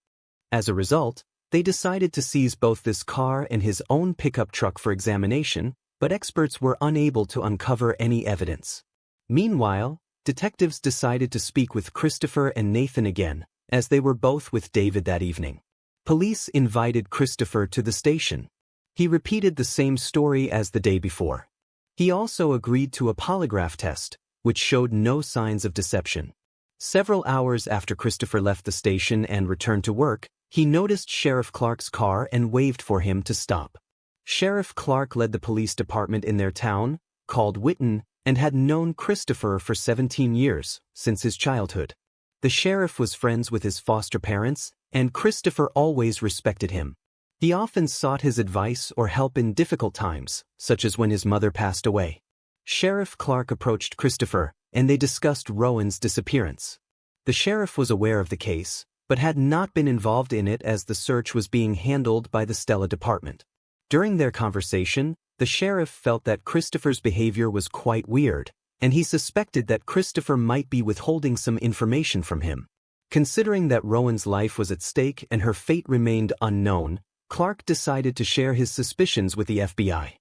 As a result, they decided to seize both this car and his own pickup truck for examination, but experts were unable to uncover any evidence. Meanwhile, detectives decided to speak with Christopher and Nathan again, as they were both with David that evening. Police invited Christopher to the station. He repeated the same story as the day before. He also agreed to a polygraph test, which showed no signs of deception. Several hours after Christopher left the station and returned to work, he noticed Sheriff Clark's car and waved for him to stop. Sheriff Clark led the police department in their town, called Witten, and had known Christopher for 17 years, since his childhood. The sheriff was friends with his foster parents, and Christopher always respected him. He often sought his advice or help in difficult times, such as when his mother passed away. Sheriff Clark approached Christopher, and they discussed Rowan's disappearance. The sheriff was aware of the case, but had not been involved in it as the search was being handled by the Stella department. During their conversation, the sheriff felt that Christopher's behavior was quite weird, and he suspected that Christopher might be withholding some information from him. Considering that Rowan's life was at stake and her fate remained unknown, Clark decided to share his suspicions with the FBI.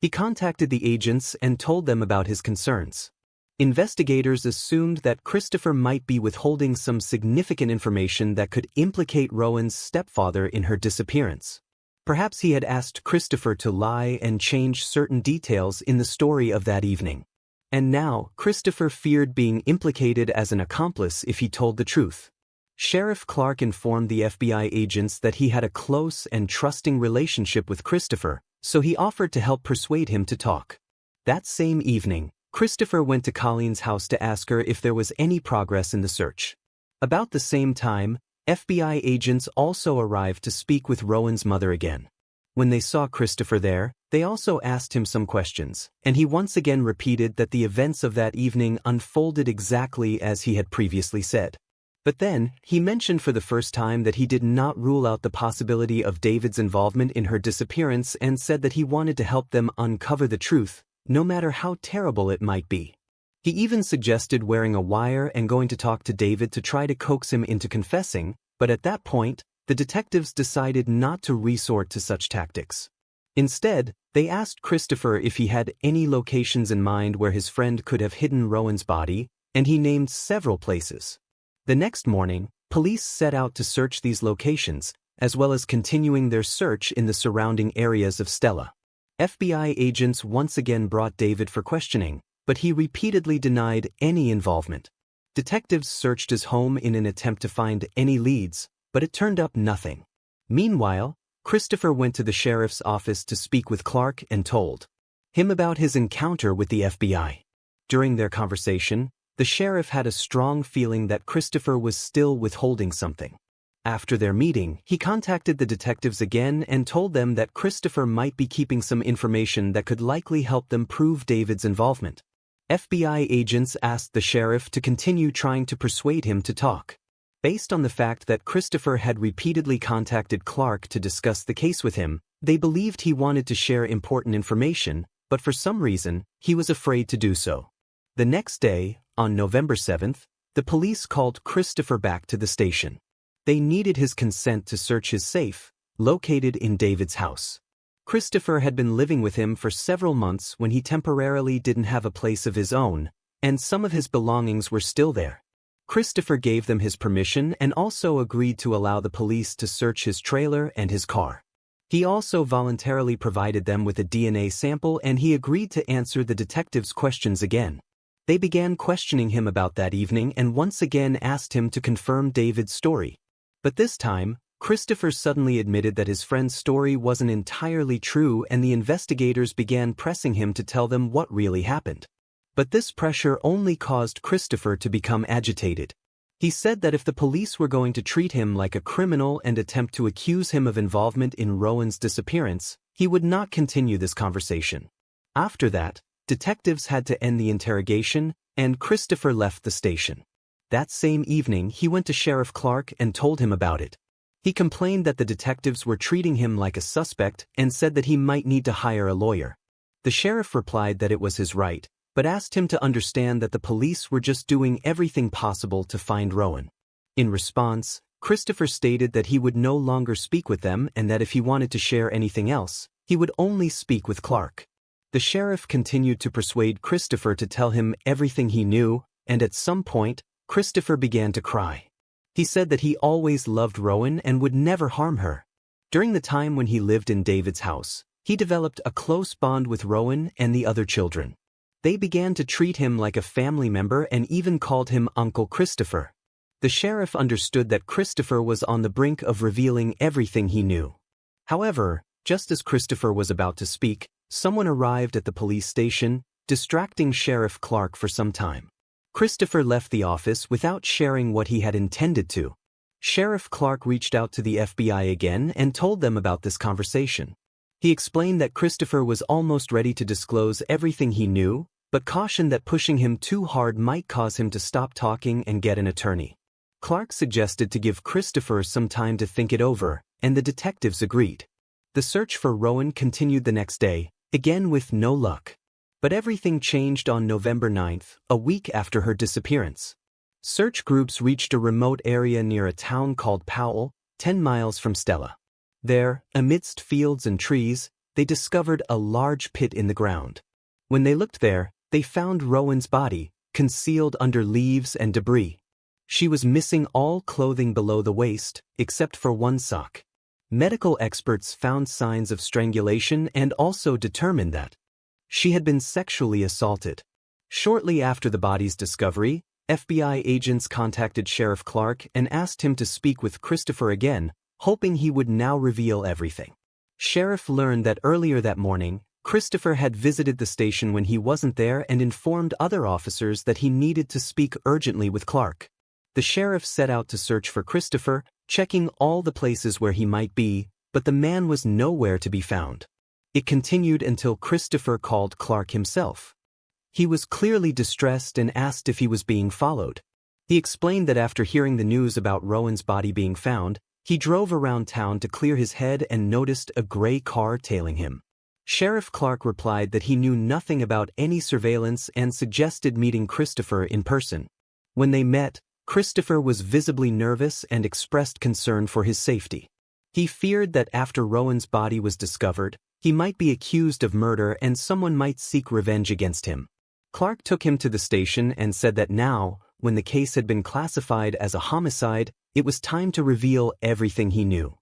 He contacted the agents and told them about his concerns. Investigators assumed that Christopher might be withholding some significant information that could implicate Rowan's stepfather in her disappearance. Perhaps he had asked Christopher to lie and change certain details in the story of that evening. And now, Christopher feared being implicated as an accomplice if he told the truth. Sheriff Clark informed the FBI agents that he had a close and trusting relationship with Christopher, so he offered to help persuade him to talk. That same evening, Christopher went to Colleen's house to ask her if there was any progress in the search. About the same time, FBI agents also arrived to speak with Rowan's mother again. When they saw Christopher there, they also asked him some questions, and he once again repeated that the events of that evening unfolded exactly as he had previously said. But then, he mentioned for the first time that he did not rule out the possibility of David's involvement in her disappearance and said that he wanted to help them uncover the truth, no matter how terrible it might be. He even suggested wearing a wire and going to talk to David to try to coax him into confessing, but at that point, the detectives decided not to resort to such tactics. Instead, they asked Christopher if he had any locations in mind where his friend could have hidden Rowan's body, and he named several places. The next morning, police set out to search these locations, as well as continuing their search in the surrounding areas of Stella. FBI agents once again brought David for questioning, but he repeatedly denied any involvement. Detectives searched his home in an attempt to find any leads, but it turned up nothing. Meanwhile, Christopher went to the sheriff's office to speak with Clark and told him about his encounter with the FBI. During their conversation, the sheriff had a strong feeling that Christopher was still withholding something. After their meeting, he contacted the detectives again and told them that Christopher might be keeping some information that could likely help them prove David's involvement. FBI agents asked the sheriff to continue trying to persuade him to talk. Based on the fact that Christopher had repeatedly contacted Clark to discuss the case with him, they believed he wanted to share important information, but for some reason, he was afraid to do so. The next day, on November 7th, the police called Christopher back to the station. They needed his consent to search his safe, located in David's house. Christopher had been living with him for several months when he temporarily didn't have a place of his own, and some of his belongings were still there. Christopher gave them his permission and also agreed to allow the police to search his trailer and his car. He also voluntarily provided them with a DNA sample, and he agreed to answer the detectives' questions again. They began questioning him about that evening and once again asked him to confirm David's story. But this time, Christopher suddenly admitted that his friend's story wasn't entirely true, and the investigators began pressing him to tell them what really happened. But this pressure only caused Christopher to become agitated. He said that if the police were going to treat him like a criminal and attempt to accuse him of involvement in Rowan's disappearance, he would not continue this conversation. After that, detectives had to end the interrogation, and Christopher left the station. That same evening, he went to Sheriff Clark and told him about it. He complained that the detectives were treating him like a suspect and said that he might need to hire a lawyer. The sheriff replied that it was his right, but asked him to understand that the police were just doing everything possible to find Rowan. In response, Christopher stated that he would no longer speak with them and that if he wanted to share anything else, he would only speak with Clark. The sheriff continued to persuade Christopher to tell him everything he knew, and at some point, Christopher began to cry. He said that he always loved Rowan and would never harm her. During the time when he lived in David's house, he developed a close bond with Rowan and the other children. They began to treat him like a family member and even called him Uncle Christopher. The sheriff understood that Christopher was on the brink of revealing everything he knew. However, just as Christopher was about to speak, someone arrived at the police station, distracting Sheriff Clark for some time. Christopher left the office without sharing what he had intended to. Sheriff Clark reached out to the FBI again and told them about this conversation. He explained that Christopher was almost ready to disclose everything he knew, but cautioned that pushing him too hard might cause him to stop talking and get an attorney. Clark suggested to give Christopher some time to think it over, and the detectives agreed. The search for Rowan continued the next day, again with no luck. But everything changed on November 9th, a week after her disappearance. Search groups reached a remote area near a town called Powell, 10 miles from Stella. There, amidst fields and trees, they discovered a large pit in the ground. When they looked there, they found Rowan's body, concealed under leaves and debris. She was missing all clothing below the waist, except for one sock. Medical experts found signs of strangulation and also determined that she had been sexually assaulted. Shortly after the body's discovery, FBI agents contacted Sheriff Clark and asked him to speak with Christopher again, hoping he would now reveal everything. Sheriff learned that earlier that morning, Christopher had visited the station when he wasn't there and informed other officers that he needed to speak urgently with Clark. The sheriff set out to search for Christopher, checking all the places where he might be, but the man was nowhere to be found. It continued until Christopher called Clark himself. He was clearly distressed and asked if he was being followed. He explained that after hearing the news about Rowan's body being found, he drove around town to clear his head and noticed a gray car tailing him. Sheriff Clark replied that he knew nothing about any surveillance and suggested meeting Christopher in person. When they met, Christopher was visibly nervous and expressed concern for his safety. He feared that after Rowan's body was discovered, he might be accused of murder and someone might seek revenge against him. Clark took him to the station and said that now, when the case had been classified as a homicide, it was time to reveal everything he knew.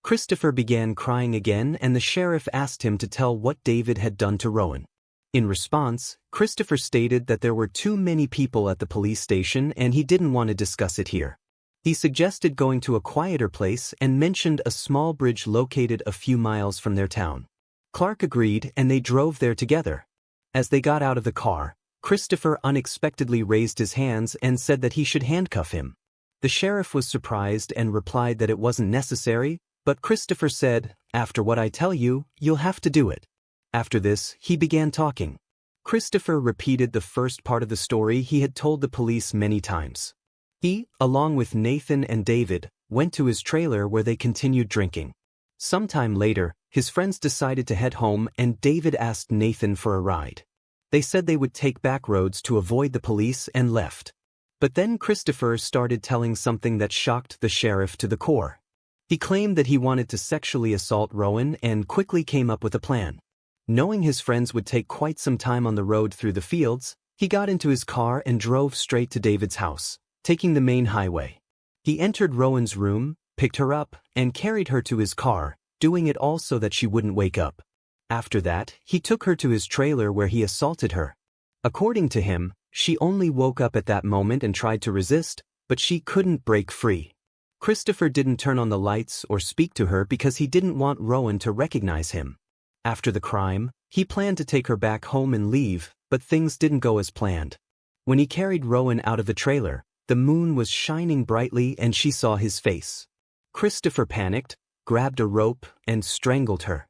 Christopher began crying again and the sheriff asked him to tell what David had done to Rowan. In response, Christopher stated that there were too many people at the police station and he didn't want to discuss it here. He suggested going to a quieter place and mentioned a small bridge located a few miles from their town. Clark agreed and they drove there together. As they got out of the car, Christopher unexpectedly raised his hands and said that he should handcuff him. The sheriff was surprised and replied that it wasn't necessary, but Christopher said, "After what I tell you, you'll have to do it." After this, he began talking. Christopher repeated the first part of the story he had told the police many times. He, along with Nathan and David, went to his trailer where they continued drinking. Sometime later, his friends decided to head home and David asked Nathan for a ride. They said they would take back roads to avoid the police and left. But then Christopher started telling something that shocked the sheriff to the core. He claimed that he wanted to sexually assault Rowan and quickly came up with a plan. Knowing his friends would take quite some time on the road through the fields, he got into his car and drove straight to David's house, taking the main highway. He entered Rowan's room, picked her up, and carried her to his car, doing it all so that she wouldn't wake up. After that, he took her to his trailer where he assaulted her. According to him, she only woke up at that moment and tried to resist, but she couldn't break free. Christopher didn't turn on the lights or speak to her because he didn't want Rowan to recognize him. After the crime, he planned to take her back home and leave, but things didn't go as planned. When he carried Rowan out of the trailer, the moon was shining brightly and she saw his face. Christopher panicked, grabbed a rope, and strangled her.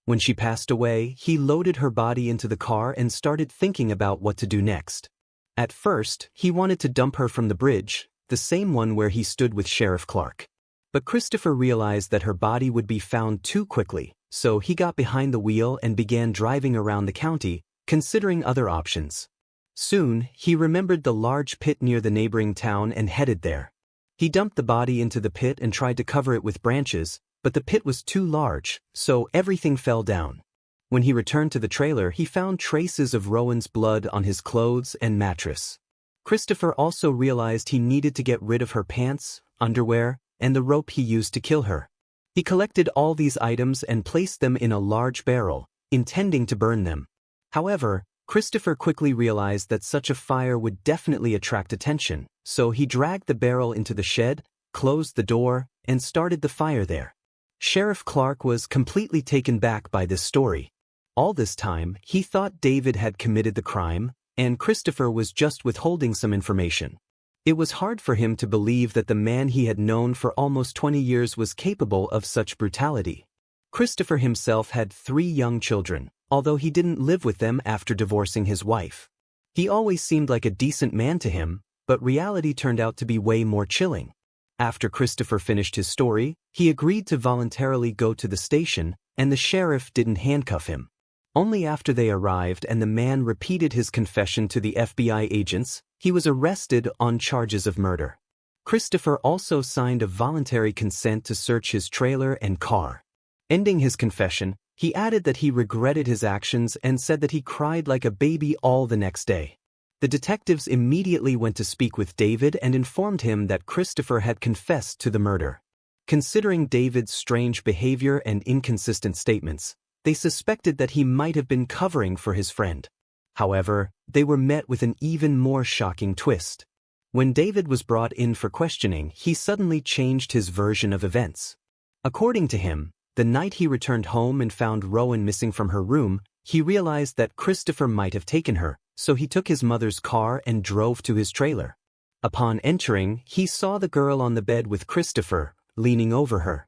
When she passed away, he loaded her body into the car and started thinking about what to do next. At first, he wanted to dump her from the bridge, the same one where he stood with Sheriff Clark. But Christopher realized that her body would be found too quickly, so he got behind the wheel and began driving around the county, considering other options. Soon, he remembered the large pit near the neighboring town and headed there. He dumped the body into the pit and tried to cover it with branches, but the pit was too large, so everything fell down. When he returned to the trailer, he found traces of Rowan's blood on his clothes and mattress. Christopher also realized he needed to get rid of her pants, underwear, and the rope he used to kill her. He collected all these items and placed them in a large barrel, intending to burn them. However, Christopher quickly realized that such a fire would definitely attract attention, so he dragged the barrel into the shed, closed the door, and started the fire there. Sheriff Clark was completely taken back by this story. All this time, he thought David had committed the crime, and Christopher was just withholding some information. It was hard for him to believe that the man he had known for almost 20 years was capable of such brutality. Christopher himself had 3 young children, although he didn't live with them after divorcing his wife. He always seemed like a decent man to him, but reality turned out to be way more chilling. After Christopher finished his story, he agreed to voluntarily go to the station, and the sheriff didn't handcuff him. Only after they arrived and the man repeated his confession to the FBI agents, he was arrested on charges of murder. Christopher also signed a voluntary consent to search his trailer and car. Ending his confession, he added that he regretted his actions and said that he cried like a baby all the next day. The detectives immediately went to speak with David and informed him that Christopher had confessed to the murder. Considering David's strange behavior and inconsistent statements, they suspected that he might have been covering for his friend. However, they were met with an even more shocking twist. When David was brought in for questioning, he suddenly changed his version of events. According to him, the night he returned home and found Rowan missing from her room, he realized that Christopher might have taken her, so he took his mother's car and drove to his trailer. Upon entering, he saw the girl on the bed with Christopher, leaning over her.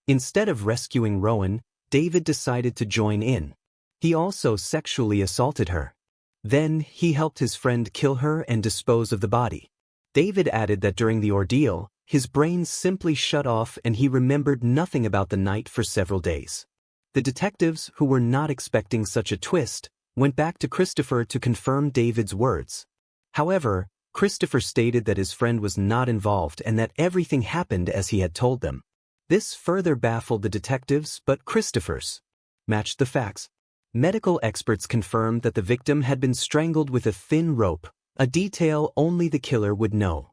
Instead of rescuing Rowan, David decided to join in. He also sexually assaulted her. Then, he helped his friend kill her and dispose of the body. David added that during the ordeal, his brain simply shut off and he remembered nothing about the night for several days. The detectives, who were not expecting such a twist, went back to Christopher to confirm David's words. However, Christopher stated that his friend was not involved and that everything happened as he had told them. This further baffled the detectives, but Christopher's matched the facts. Medical experts confirmed that the victim had been strangled with a thin rope, a detail only the killer would know.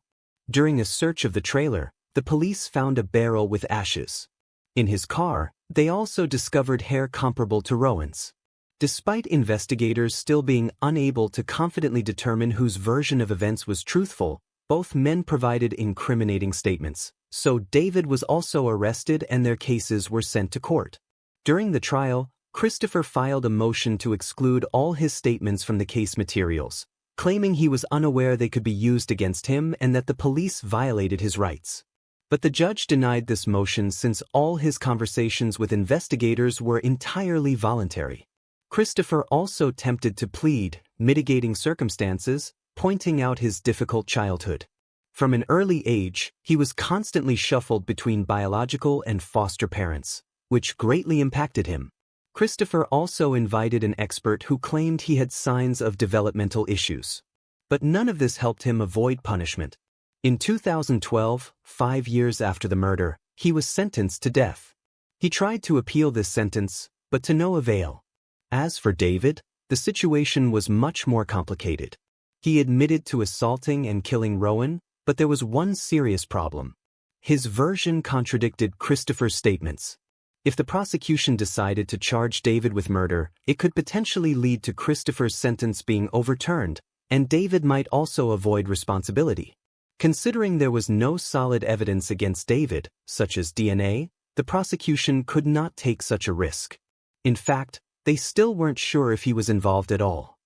During a search of the trailer, the police found a barrel with ashes. In his car, they also discovered hair comparable to Rowan's. Despite investigators still being unable to confidently determine whose version of events was truthful, both men provided incriminating statements, so David was also arrested and their cases were sent to court. During the trial, Christopher filed a motion to exclude all his statements from the case materials, claiming he was unaware they could be used against him and that the police violated his rights. But the judge denied this motion since all his conversations with investigators were entirely voluntary. Christopher also attempted to plead mitigating circumstances, pointing out his difficult childhood. From an early age, he was constantly shuffled between biological and foster parents, which greatly impacted him. Christopher also invited an expert who claimed he had signs of developmental issues. But none of this helped him avoid punishment. In 2012, 5 years after the murder, he was sentenced to death. He tried to appeal this sentence, but to no avail. As for David, the situation was much more complicated. He admitted to assaulting and killing Rowan, but there was one serious problem. His version contradicted Christopher's statements. If the prosecution decided to charge David with murder, it could potentially lead to Christopher's sentence being overturned, and David might also avoid responsibility. Considering there was no solid evidence against David, such as DNA, the prosecution could not take such a risk. In fact, they still weren't sure if he was involved at all.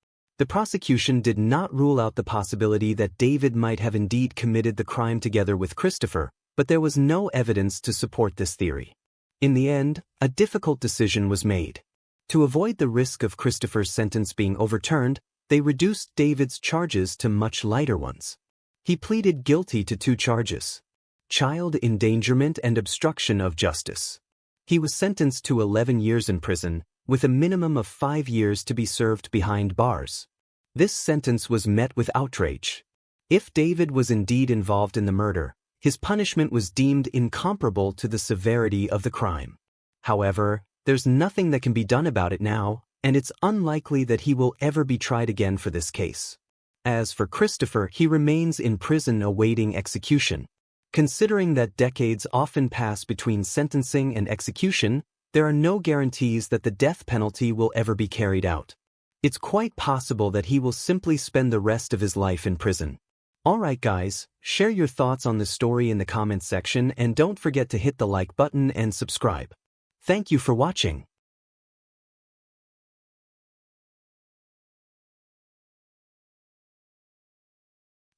The prosecution did not rule out the possibility that David might have indeed committed the crime together with Christopher, but there was no evidence to support this theory. In the end, a difficult decision was made. To avoid the risk of Christopher's sentence being overturned, they reduced David's charges to much lighter ones. He pleaded guilty to 2 charges: child endangerment and obstruction of justice. He was sentenced to 11 years in prison, with a minimum of 5 years to be served behind bars. This sentence was met with outrage. If David was indeed involved in the murder, his punishment was deemed incomparable to the severity of the crime. However, there's nothing that can be done about it now, and it's unlikely that he will ever be tried again for this case. As for Christopher, he remains in prison awaiting execution. Considering that decades often pass between sentencing and execution, there are no guarantees that the death penalty will ever be carried out. It's quite possible that he will simply spend the rest of his life in prison. Alright guys, share your thoughts on this story in the comments section and don't forget to hit the like button and subscribe. Thank you for watching.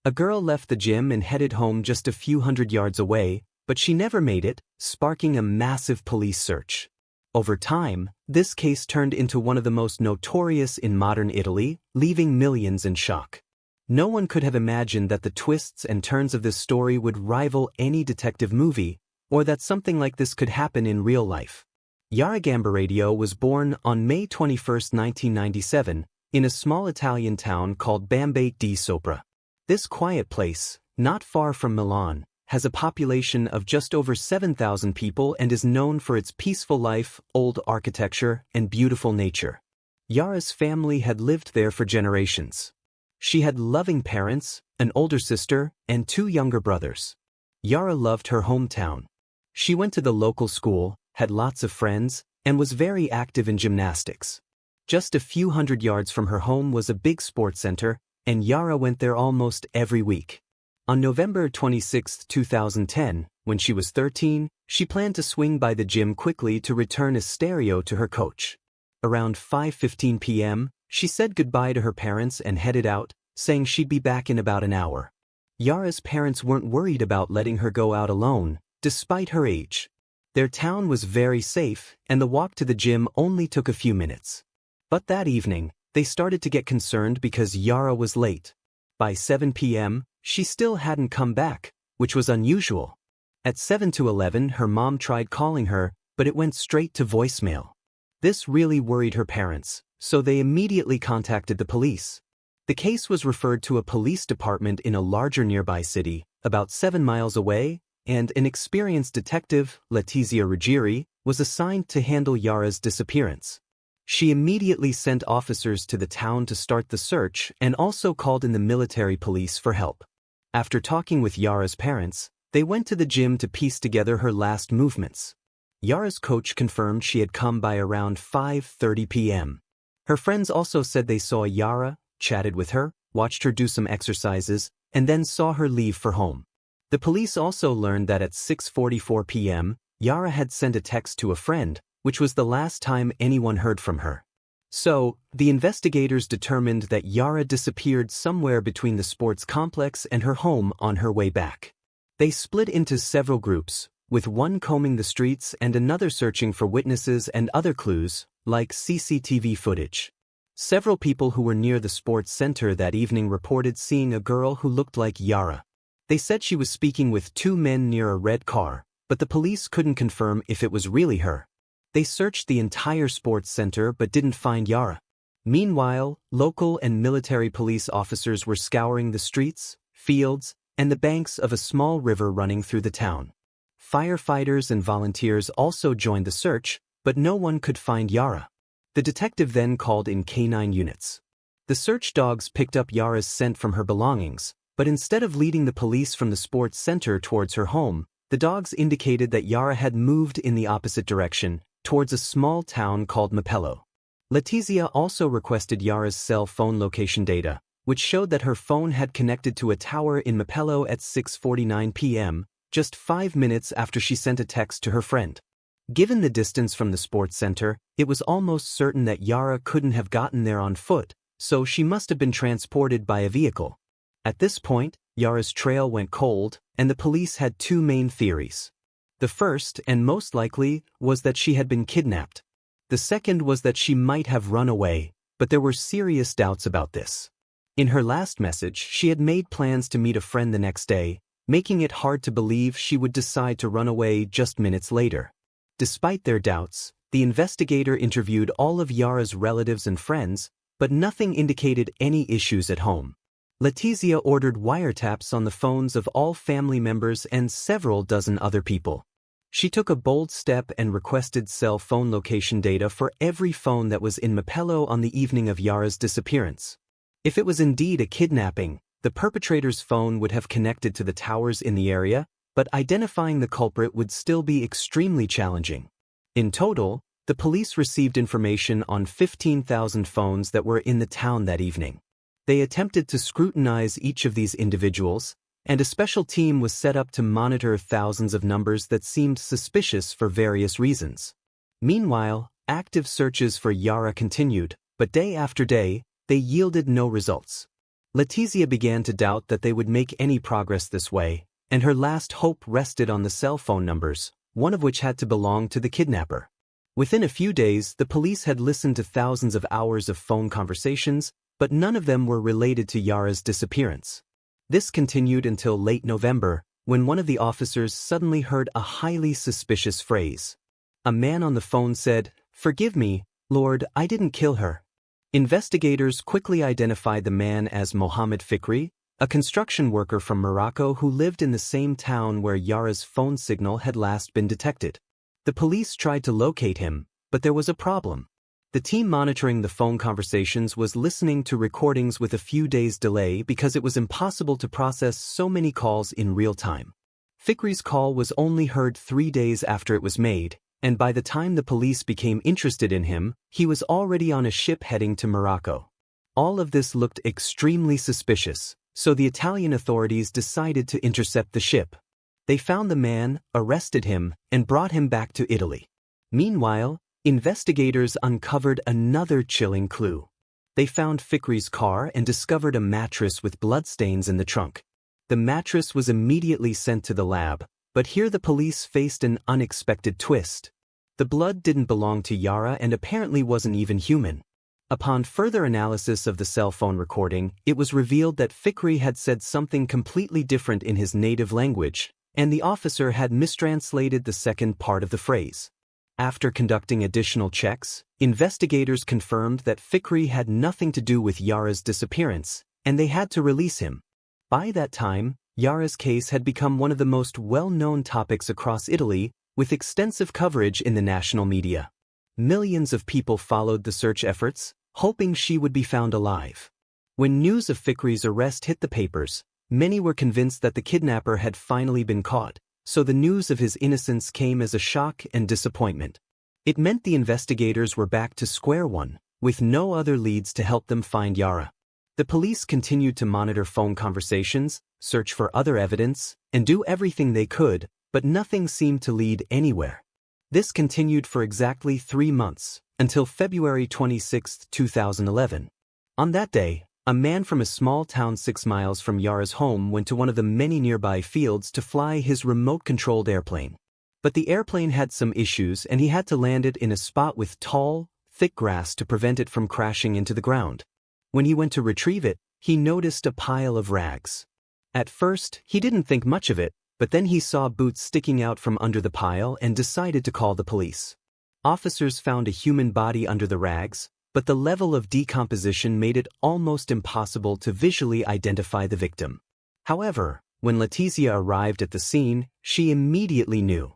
A girl left the gym and headed home just a few hundred yards away, but she never made it, sparking a massive police search. Over time, this case turned into one of the most notorious in modern Italy, leaving millions in shock. No one could have imagined that the twists and turns of this story would rival any detective movie, or that something like this could happen in real life. Yara Gambaradio was born on May 21, 1997, in a small Italian town called Bambe di Sopra. This quiet place, not far from Milan, has a population of just over 7,000 people and is known for its peaceful life, old architecture, and beautiful nature. Yara's family had lived there for generations. She had loving parents, an older sister, and 2 younger brothers. Yara loved her hometown. She went to the local school, had lots of friends, and was very active in gymnastics. Just a few hundred yards from her home was a big sports center, and Yara went there almost every week. On November 26, 2010, when she was 13, she planned to swing by the gym quickly to return a stereo to her coach. Around 5:15 p.m., she said goodbye to her parents and headed out, saying she'd be back in about an hour. Yara's parents weren't worried about letting her go out alone, despite her age. Their town was very safe, and the walk to the gym only took a few minutes. But that evening, they started to get concerned because Yara was late. By 7 p.m., she still hadn't come back, which was unusual. At 7 to 11, her mom tried calling her, but it went straight to voicemail. This really worried her parents, so they immediately contacted the police. The case was referred to a police department in a larger nearby city, about 7 miles away, and an experienced detective, Letizia Ruggieri, was assigned to handle Yara's disappearance. She immediately sent officers to the town to start the search and also called in the military police for help. After talking with Yara's parents, they went to the gym to piece together her last movements. Yara's coach confirmed she had come by around 5:30 p.m. Her friends also said they saw Yara, chatted with her, watched her do some exercises, and then saw her leave for home. The police also learned that at 6:44 p.m., Yara had sent a text to a friend, which was the last time anyone heard from her. So, the investigators determined that Yara disappeared somewhere between the sports complex and her home on her way back. They split into several groups, with one combing the streets and another searching for witnesses and other clues, like CCTV footage. Several people who were near the sports center that evening reported seeing a girl who looked like Yara. They said she was speaking with 2 men near a red car, but the police couldn't confirm if it was really her. They searched the entire sports center but didn't find Yara. Meanwhile, local and military police officers were scouring the streets, fields, and the banks of a small river running through the town. Firefighters and volunteers also joined the search, but no one could find Yara. The detective then called in canine units. The search dogs picked up Yara's scent from her belongings, but instead of leading the police from the sports center towards her home, the dogs indicated that Yara had moved in the opposite direction, towards a small town called Mapello. Letizia also requested Yara's cell phone location data, which showed that her phone had connected to a tower in Mapello at 6:49 p.m., just 5 minutes after she sent a text to her friend. Given the distance from the sports center, it was almost certain that Yara couldn't have gotten there on foot, so she must have been transported by a vehicle. At this point, Yara's trail went cold, and the police had two main theories. The first, and most likely, was that she had been kidnapped. The second was that she might have run away, but there were serious doubts about this. In her last message, she had made plans to meet a friend the next day, making it hard to believe she would decide to run away just minutes later. Despite their doubts, the investigator interviewed all of Yara's relatives and friends, but nothing indicated any issues at home. Letizia ordered wiretaps on the phones of all family members and several dozen other people. She took a bold step and requested cell phone location data for every phone that was in Mapello on the evening of Yara's disappearance. If it was indeed a kidnapping, the perpetrator's phone would have connected to the towers in the area, but identifying the culprit would still be extremely challenging. In total, the police received information on 15,000 phones that were in the town that evening. They attempted to scrutinize each of these individuals, and a special team was set up to monitor thousands of numbers that seemed suspicious for various reasons. Meanwhile, active searches for Yara continued, but day after day, they yielded no results. Letizia began to doubt that they would make any progress this way, and her last hope rested on the cell phone numbers, one of which had to belong to the kidnapper. Within a few days, the police had listened to thousands of hours of phone conversations, but none of them were related to Yara's disappearance. This continued until late November, when one of the officers suddenly heard a highly suspicious phrase. A man on the phone said, "Forgive me, Lord, I didn't kill her." Investigators quickly identified the man as Mohammed Fikri, a construction worker from Morocco who lived in the same town where Yara's phone signal had last been detected. The police tried to locate him, but there was a problem. The team monitoring the phone conversations was listening to recordings with a few days' delay because it was impossible to process so many calls in real time. Fikri's call was only heard 3 days after it was made, and by the time the police became interested in him, he was already on a ship heading to Morocco. All of this looked extremely suspicious, so the Italian authorities decided to intercept the ship. They found the man, arrested him, and brought him back to Italy. Meanwhile, investigators uncovered another chilling clue. They found Fikri's car and discovered a mattress with bloodstains in the trunk. The mattress was immediately sent to the lab, but here the police faced an unexpected twist. The blood didn't belong to Yara and apparently wasn't even human. Upon further analysis of the cell phone recording, it was revealed that Fikri had said something completely different in his native language, and the officer had mistranslated the second part of the phrase. After conducting additional checks, investigators confirmed that Fikri had nothing to do with Yara's disappearance, and they had to release him. By that time, Yara's case had become one of the most well-known topics across Italy, with extensive coverage in the national media. Millions of people followed the search efforts, hoping she would be found alive. When news of Fikri's arrest hit the papers, many were convinced that the kidnapper had finally been caught, so the news of his innocence came as a shock and disappointment. It meant the investigators were back to square one, with no other leads to help them find Yara. The police continued to monitor phone conversations, search for other evidence, and do everything they could, but nothing seemed to lead anywhere. This continued for exactly 3 months, until February 26, 2011. On that day, a man from a small town 6 miles from Yara's home went to one of the many nearby fields to fly his remote-controlled airplane. But the airplane had some issues and he had to land it in a spot with tall, thick grass to prevent it from crashing into the ground. When he went to retrieve it, he noticed a pile of rags. At first, he didn't think much of it, but then he saw boots sticking out from under the pile and decided to call the police. Officers found a human body under the rags, but the level of decomposition made it almost impossible to visually identify the victim. However, when Letizia arrived at the scene, she immediately knew.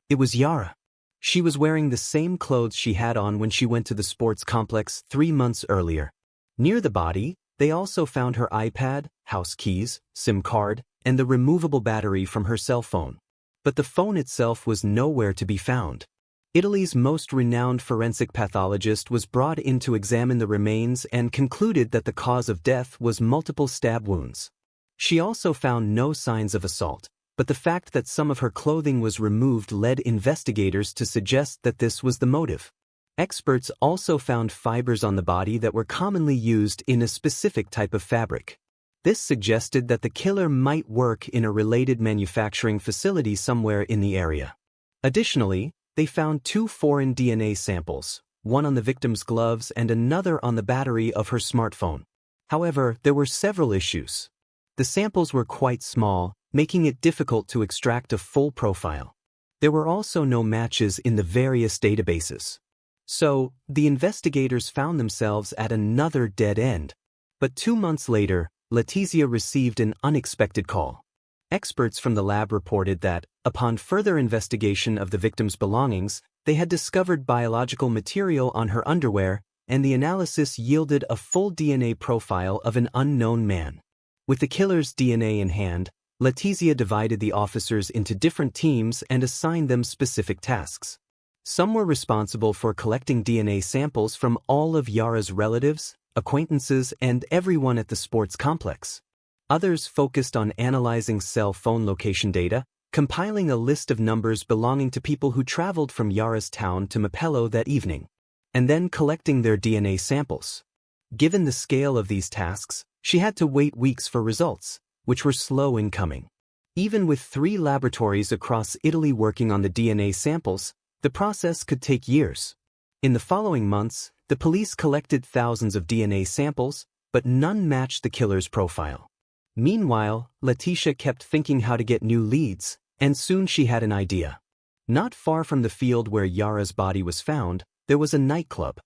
It was Yara. She was wearing the same clothes she had on when she went to the sports complex 3 months earlier. Near the body, they also found her iPad, house keys, SIM card, and the removable battery from her cell phone. But the phone itself was nowhere to be found. Italy's most renowned forensic pathologist was brought in to examine the remains and concluded that the cause of death was multiple stab wounds. She also found no signs of assault, but the fact that some of her clothing was removed led investigators to suggest that this was the motive. Experts also found fibers on the body that were commonly used in a specific type of fabric. This suggested that the killer might work in a related manufacturing facility somewhere in the area. Additionally, they found 2 foreign DNA samples, one on the victim's gloves and another on the battery of her smartphone. However, there were several issues. The samples were quite small, making it difficult to extract a full profile. There were also no matches in the various databases. So, the investigators found themselves at another dead end. But 2 months later, Letizia received an unexpected call. Experts from the lab reported that, upon further investigation of the victim's belongings, they had discovered biological material on her underwear, and the analysis yielded a full DNA profile of an unknown man. With the killer's DNA in hand, Letizia divided the officers into different teams and assigned them specific tasks. Some were responsible for collecting DNA samples from all of Yara's relatives, acquaintances, and everyone at the sports complex. Others focused on analyzing cell phone location data, compiling a list of numbers belonging to people who traveled from Yara's town to Mapello that evening, and then collecting their DNA samples. Given the scale of these tasks, she had to wait weeks for results, which were slow in coming. Even with 3 laboratories across Italy working on the DNA samples, the process could take years. In the following months, the police collected thousands of DNA samples, but none matched the killer's profile. Meanwhile, Letizia kept thinking how to get new leads, and soon she had an idea. Not far from the field where Yara's body was found, there was a nightclub.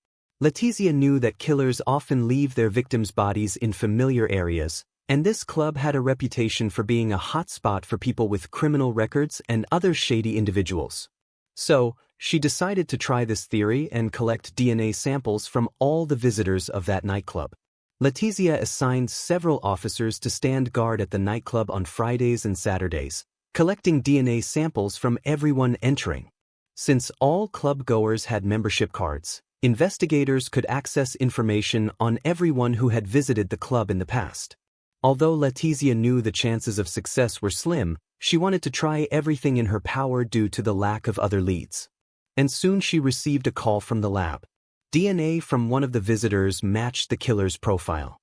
Letizia knew that killers often leave their victims' bodies in familiar areas, and this club had a reputation for being a hotspot for people with criminal records and other shady individuals. So, she decided to try this theory and collect DNA samples from all the visitors of that nightclub. Letizia assigned several officers to stand guard at the nightclub on Fridays and Saturdays, collecting DNA samples from everyone entering. Since all club goers had membership cards, investigators could access information on everyone who had visited the club in the past. Although Letizia knew the chances of success were slim, she wanted to try everything in her power due to the lack of other leads. And soon she received a call from the lab. DNA from one of the visitors matched the killer's profile.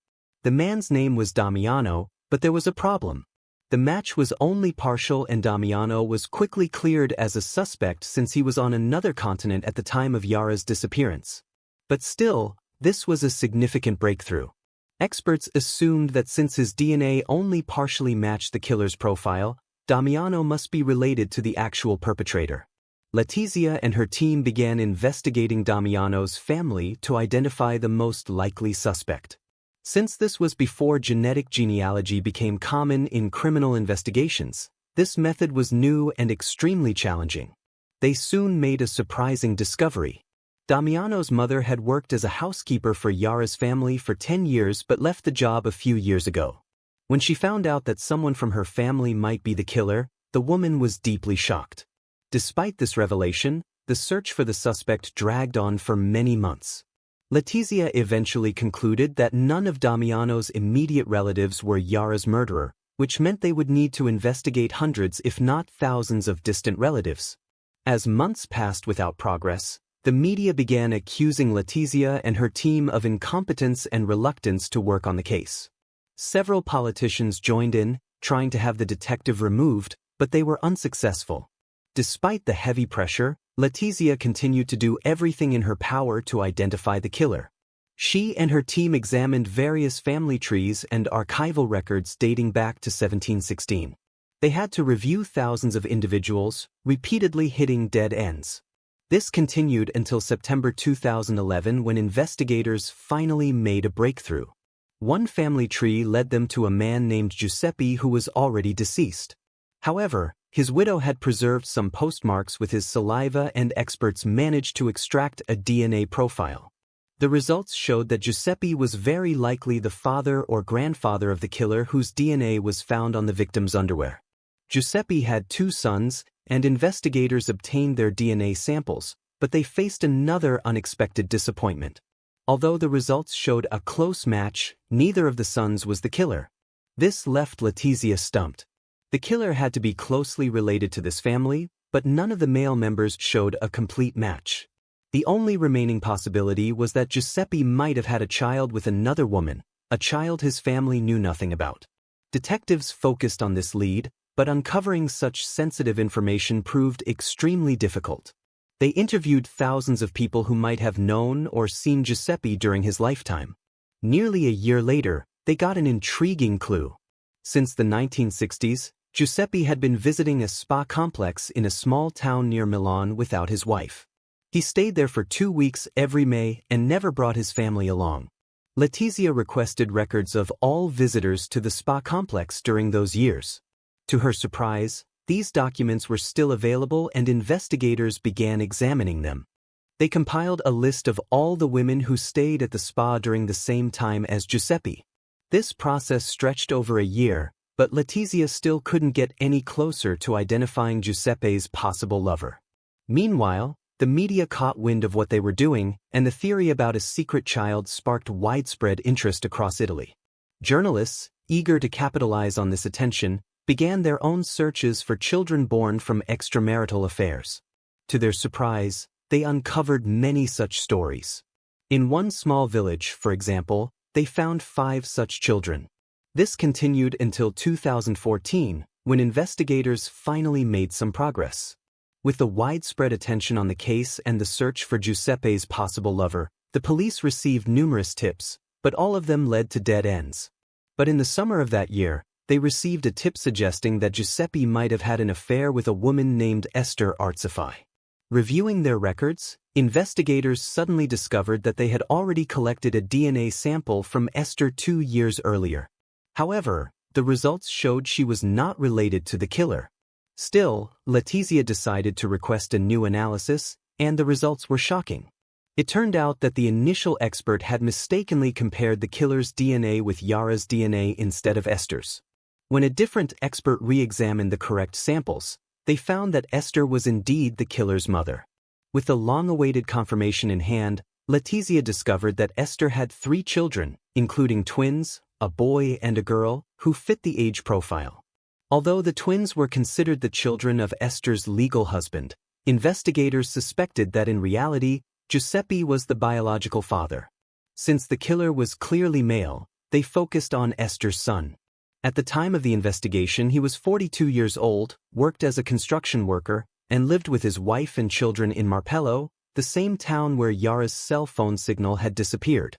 The man's name was Damiano, but there was a problem. The match was only partial, and Damiano was quickly cleared as a suspect since he was on another continent at the time of Yara's disappearance. But still, this was a significant breakthrough. Experts assumed that since his DNA only partially matched the killer's profile, Damiano must be related to the actual perpetrator. Letizia and her team began investigating Damiano's family to identify the most likely suspect. Since this was before genetic genealogy became common in criminal investigations, this method was new and extremely challenging. They soon made a surprising discovery. Damiano's mother had worked as a housekeeper for Yara's family for 10 years but left the job a few years ago. When she found out that someone from her family might be the killer, the woman was deeply shocked. Despite this revelation, the search for the suspect dragged on for many months. Letizia eventually concluded that none of Damiano's immediate relatives were Yara's murderer, which meant they would need to investigate hundreds if not thousands of distant relatives. As months passed without progress, the media began accusing Letizia and her team of incompetence and reluctance to work on the case. Several politicians joined in, trying to have the detective removed, but they were unsuccessful. Despite the heavy pressure, Letizia continued to do everything in her power to identify the killer. She and her team examined various family trees and archival records dating back to 1716. They had to review thousands of individuals, repeatedly hitting dead ends. This continued until September 2011 when investigators finally made a breakthrough. One family tree led them to a man named Giuseppe who was already deceased. However, his widow had preserved some postmarks with his saliva, and experts managed to extract a DNA profile. The results showed that Giuseppe was very likely the father or grandfather of the killer whose DNA was found on the victim's underwear. Giuseppe had 2 sons, and investigators obtained their DNA samples, but they faced another unexpected disappointment. Although the results showed a close match, neither of the sons was the killer. This left Letizia stumped. The killer had to be closely related to this family, but none of the male members showed a complete match. The only remaining possibility was that Giuseppe might have had a child with another woman, a child his family knew nothing about. Detectives focused on this lead, but uncovering such sensitive information proved extremely difficult. They interviewed thousands of people who might have known or seen Giuseppe during his lifetime. Nearly a year later, they got an intriguing clue. Since the 1960s, Giuseppe had been visiting a spa complex in a small town near Milan without his wife. He stayed there for 2 weeks every May and never brought his family along. Letizia requested records of all visitors to the spa complex during those years. To her surprise, these documents were still available and investigators began examining them. They compiled a list of all the women who stayed at the spa during the same time as Giuseppe. This process stretched over a year, but Letizia still couldn't get any closer to identifying Giuseppe's possible lover. Meanwhile, the media caught wind of what they were doing, and the theory about a secret child sparked widespread interest across Italy. Journalists, eager to capitalize on this attention, began their own searches for children born from extramarital affairs. To their surprise, they uncovered many such stories. In one small village, for example, they found 5 such children. This continued until 2014, when investigators finally made some progress. With the widespread attention on the case and the search for Giuseppe's possible lover, the police received numerous tips, but all of them led to dead ends. But in the summer of that year, they received a tip suggesting that Giuseppe might have had an affair with a woman named Esther Artsify. Reviewing their records, investigators suddenly discovered that they had already collected a DNA sample from Esther 2 years earlier. However, the results showed she was not related to the killer. Still, Letizia decided to request a new analysis, and the results were shocking. It turned out that the initial expert had mistakenly compared the killer's DNA with Yara's DNA instead of Esther's. When a different expert re-examined the correct samples, they found that Esther was indeed the killer's mother. With the long-awaited confirmation in hand, Letizia discovered that Esther had 3 children, including twins, a boy and a girl, who fit the age profile. Although the twins were considered the children of Esther's legal husband, investigators suspected that in reality, Giuseppe was the biological father. Since the killer was clearly male, they focused on Esther's son. At the time of the investigation, he was 42 years old, worked as a construction worker, and lived with his wife and children in Marpello, the same town where Yara's cell phone signal had disappeared.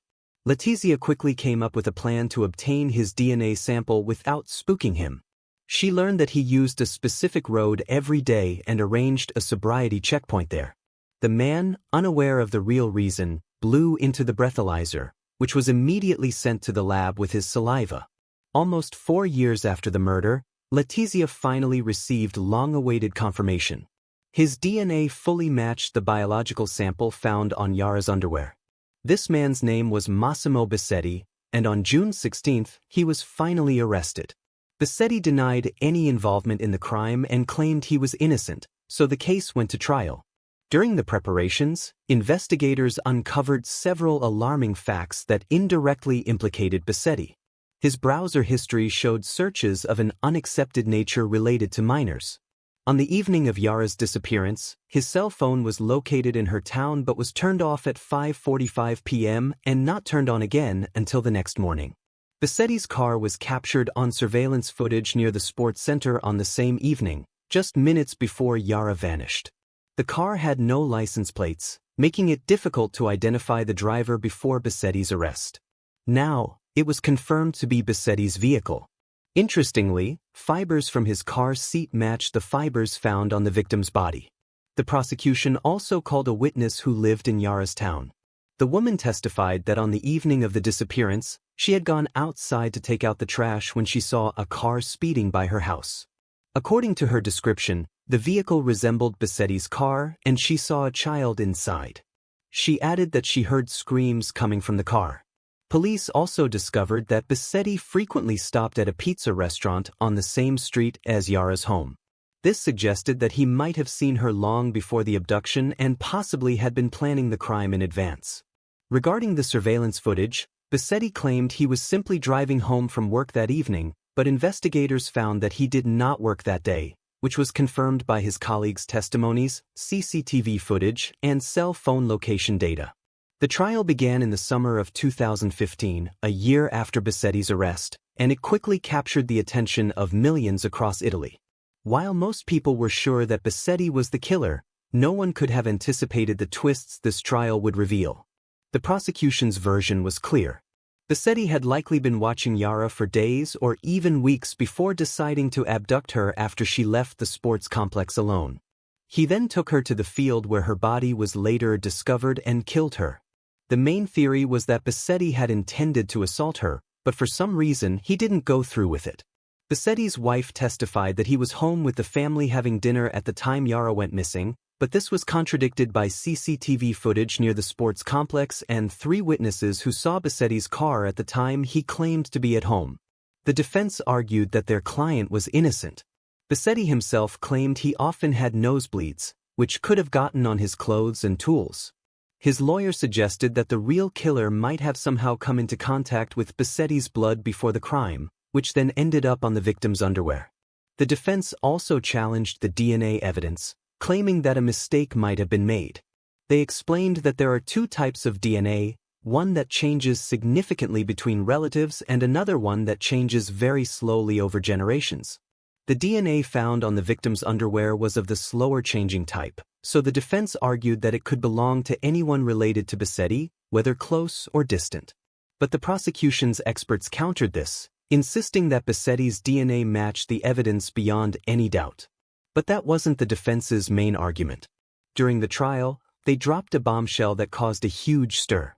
Letizia quickly came up with a plan to obtain his DNA sample without spooking him. She learned that he used a specific road every day and arranged a sobriety checkpoint there. The man, unaware of the real reason, blew into the breathalyzer, which was immediately sent to the lab with his saliva. Almost 4 years after the murder, Letizia finally received long-awaited confirmation. His DNA fully matched the biological sample found on Yara's underwear. This man's name was Massimo Bassetti, and on June 16, he was finally arrested. Bassetti denied any involvement in the crime and claimed he was innocent, so the case went to trial. During the preparations, investigators uncovered several alarming facts that indirectly implicated Bassetti. His browser history showed searches of an unaccepted nature related to minors. On the evening of Yara's disappearance, his cell phone was located in her town but was turned off at 5:45 p.m. and not turned on again until the next morning. Bassetti's car was captured on surveillance footage near the sports center on the same evening, just minutes before Yara vanished. The car had no license plates, making it difficult to identify the driver before Bassetti's arrest. Now, it was confirmed to be Bassetti's vehicle. Interestingly, fibers from his car seat matched the fibers found on the victim's body. The prosecution also called a witness who lived in Yara's town. The woman testified that on the evening of the disappearance, she had gone outside to take out the trash when she saw a car speeding by her house. According to her description, the vehicle resembled Bassetti's car and she saw a child inside. She added that she heard screams coming from the car. Police also discovered that Bassetti frequently stopped at a pizza restaurant on the same street as Yara's home. This suggested that he might have seen her long before the abduction and possibly had been planning the crime in advance. Regarding the surveillance footage, Bassetti claimed he was simply driving home from work that evening, but investigators found that he did not work that day, which was confirmed by his colleagues' testimonies, CCTV footage, and cell phone location data. The trial began in the summer of 2015, a year after Bassetti's arrest, and it quickly captured the attention of millions across Italy. While most people were sure that Bassetti was the killer, no one could have anticipated the twists this trial would reveal. The prosecution's version was clear. Bassetti had likely been watching Yara for days or even weeks before deciding to abduct her after she left the sports complex alone. He then took her to the field where her body was later discovered and killed her. The main theory was that Bassetti had intended to assault her, but for some reason he didn't go through with it. Bassetti's wife testified that he was home with the family having dinner at the time Yara went missing, but this was contradicted by CCTV footage near the sports complex and 3 witnesses who saw Bassetti's car at the time he claimed to be at home. The defense argued that their client was innocent. Bassetti himself claimed he often had nosebleeds, which could have gotten on his clothes and tools. His lawyer suggested that the real killer might have somehow come into contact with Bassetti's blood before the crime, which then ended up on the victim's underwear. The defense also challenged the DNA evidence, claiming that a mistake might have been made. They explained that there are 2 types of DNA, one that changes significantly between relatives and another one that changes very slowly over generations. The DNA found on the victim's underwear was of the slower changing type, so the defense argued that it could belong to anyone related to Bassetti, whether close or distant. But the prosecution's experts countered this, insisting that Bassetti's DNA matched the evidence beyond any doubt. But that wasn't the defense's main argument. During the trial, they dropped a bombshell that caused a huge stir.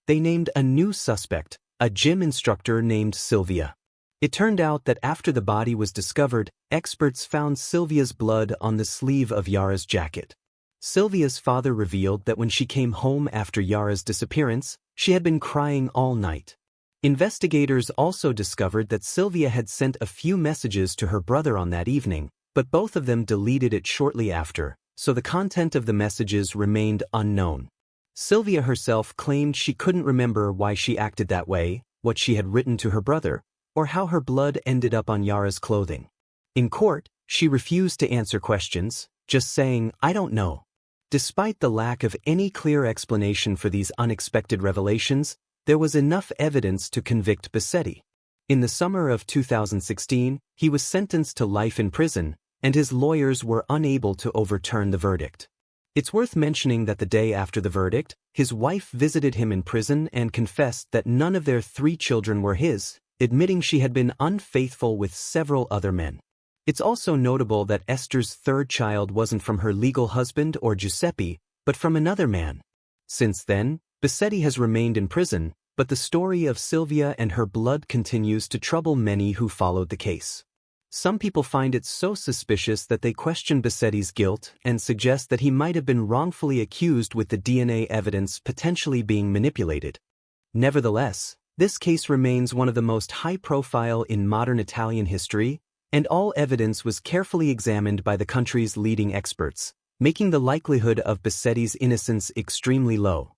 They named a new suspect, a gym instructor named Sylvia. It turned out that after the body was discovered, experts found Sylvia's blood on the sleeve of Yara's jacket. Sylvia's father revealed that when she came home after Yara's disappearance, she had been crying all night. Investigators also discovered that Sylvia had sent a few messages to her brother on that evening, but both of them deleted it shortly after, so the content of the messages remained unknown. Sylvia herself claimed she couldn't remember why she acted that way, what she had written to her brother, or how her blood ended up on Yara's clothing. In court, she refused to answer questions, just saying, "I don't know." Despite the lack of any clear explanation for these unexpected revelations, there was enough evidence to convict Bassetti. In the summer of 2016, he was sentenced to life in prison, and his lawyers were unable to overturn the verdict. It's worth mentioning that the day after the verdict, his wife visited him in prison and confessed that none of their 3 children were his, admitting she had been unfaithful with several other men. It's also notable that Esther's 3rd child wasn't from her legal husband or Giuseppe, but from another man. Since then, Bassetti has remained in prison, but the story of Sylvia and her blood continues to trouble many who followed the case. Some people find it so suspicious that they question Bassetti's guilt and suggest that he might have been wrongfully accused, with the DNA evidence potentially being manipulated. Nevertheless, this case remains one of the most high-profile in modern Italian history, and all evidence was carefully examined by the country's leading experts, making the likelihood of Bassetti's innocence extremely low.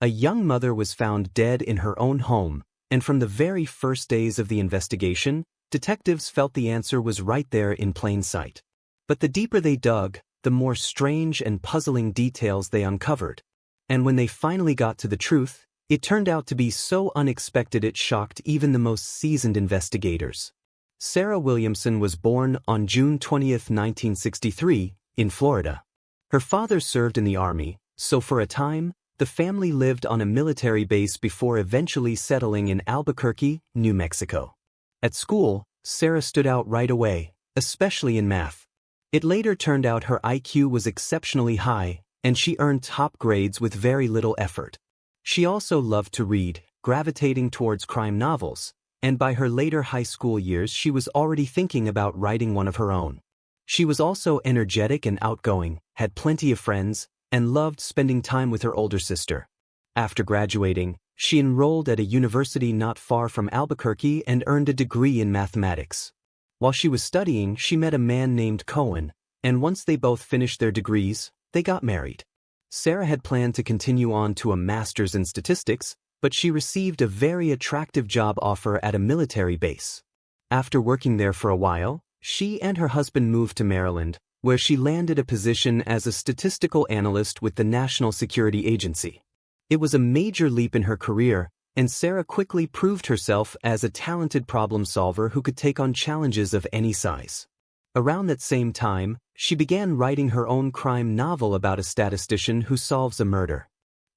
A young mother was found dead in her own home, and from the very first days of the investigation, detectives felt the answer was right there in plain sight. But the deeper they dug, the more strange and puzzling details they uncovered. And when they finally got to the truth, it turned out to be so unexpected it shocked even the most seasoned investigators. Sarah Williamson was born on June 20, 1963, in Florida. Her father served in the Army, so for a time, the family lived on a military base before eventually settling in Albuquerque, New Mexico. At school, Sarah stood out right away, especially in math. It later turned out her IQ was exceptionally high, and she earned top grades with very little effort. She also loved to read, gravitating towards crime novels, and by her later high school years she was already thinking about writing one of her own. She was also energetic and outgoing, had plenty of friends, and loved spending time with her older sister. After graduating, she enrolled at a university not far from Albuquerque and earned a degree in mathematics. While she was studying, she met a man named Cohen, and once they both finished their degrees, they got married. Sarah had planned to continue on to a master's in statistics, but she received a very attractive job offer at a military base. After working there for a while, she and her husband moved to Maryland, where she landed a position as a statistical analyst with the National Security Agency. It was a major leap in her career, and Sarah quickly proved herself as a talented problem solver who could take on challenges of any size. Around that same time, she began writing her own crime novel about a statistician who solves a murder.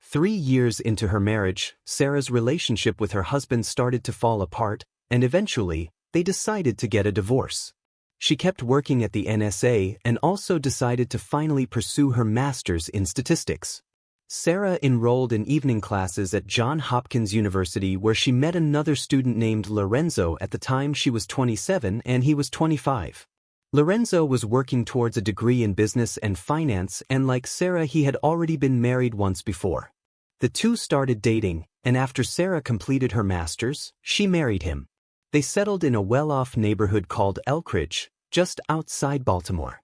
3 years into her marriage, Sarah's relationship with her husband started to fall apart, and eventually, they decided to get a divorce. She kept working at the NSA and also decided to finally pursue her master's in statistics. Sarah enrolled in evening classes at Johns Hopkins University, where she met another student named Lorenzo. At the time she was 27 and he was 25. Lorenzo was working towards a degree in business and finance, and like Sarah, he had already been married once before. The two started dating, and after Sarah completed her master's, she married him. They settled in a well-off neighborhood called Elkridge, just outside Baltimore.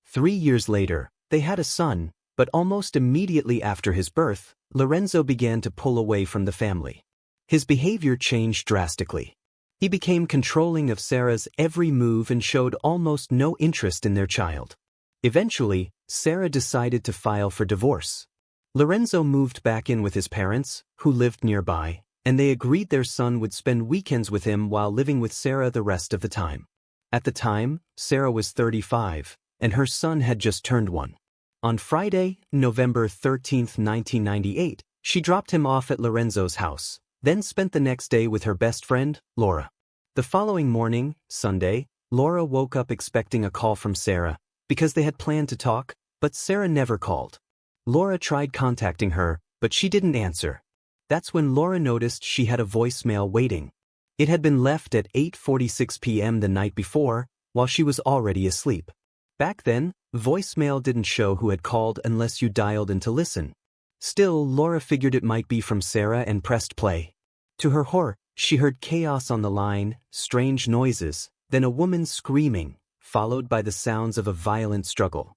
3 years later, they had a son, but almost immediately after his birth, Lorenzo began to pull away from the family. His behavior changed drastically. He became controlling of Sarah's every move and showed almost no interest in their child. Eventually, Sarah decided to file for divorce. Lorenzo moved back in with his parents, who lived nearby, and they agreed their son would spend weekends with him while living with Sarah the rest of the time. At the time, Sarah was 35, and her son had just turned 1. On Friday, November 13, 1998, she dropped him off at Lorenzo's house, then spent the next day with her best friend, Laura. The following morning, Sunday, Laura woke up expecting a call from Sarah, because they had planned to talk, but Sarah never called. Laura tried contacting her, but she didn't answer. That's when Laura noticed she had a voicemail waiting. It had been left at 8:46 p.m. the night before, while she was already asleep. Back then, voicemail didn't show who had called unless you dialed in to listen. Still, Laura figured it might be from Sarah and pressed play. To her horror, she heard chaos on the line, strange noises, then a woman screaming, followed by the sounds of a violent struggle.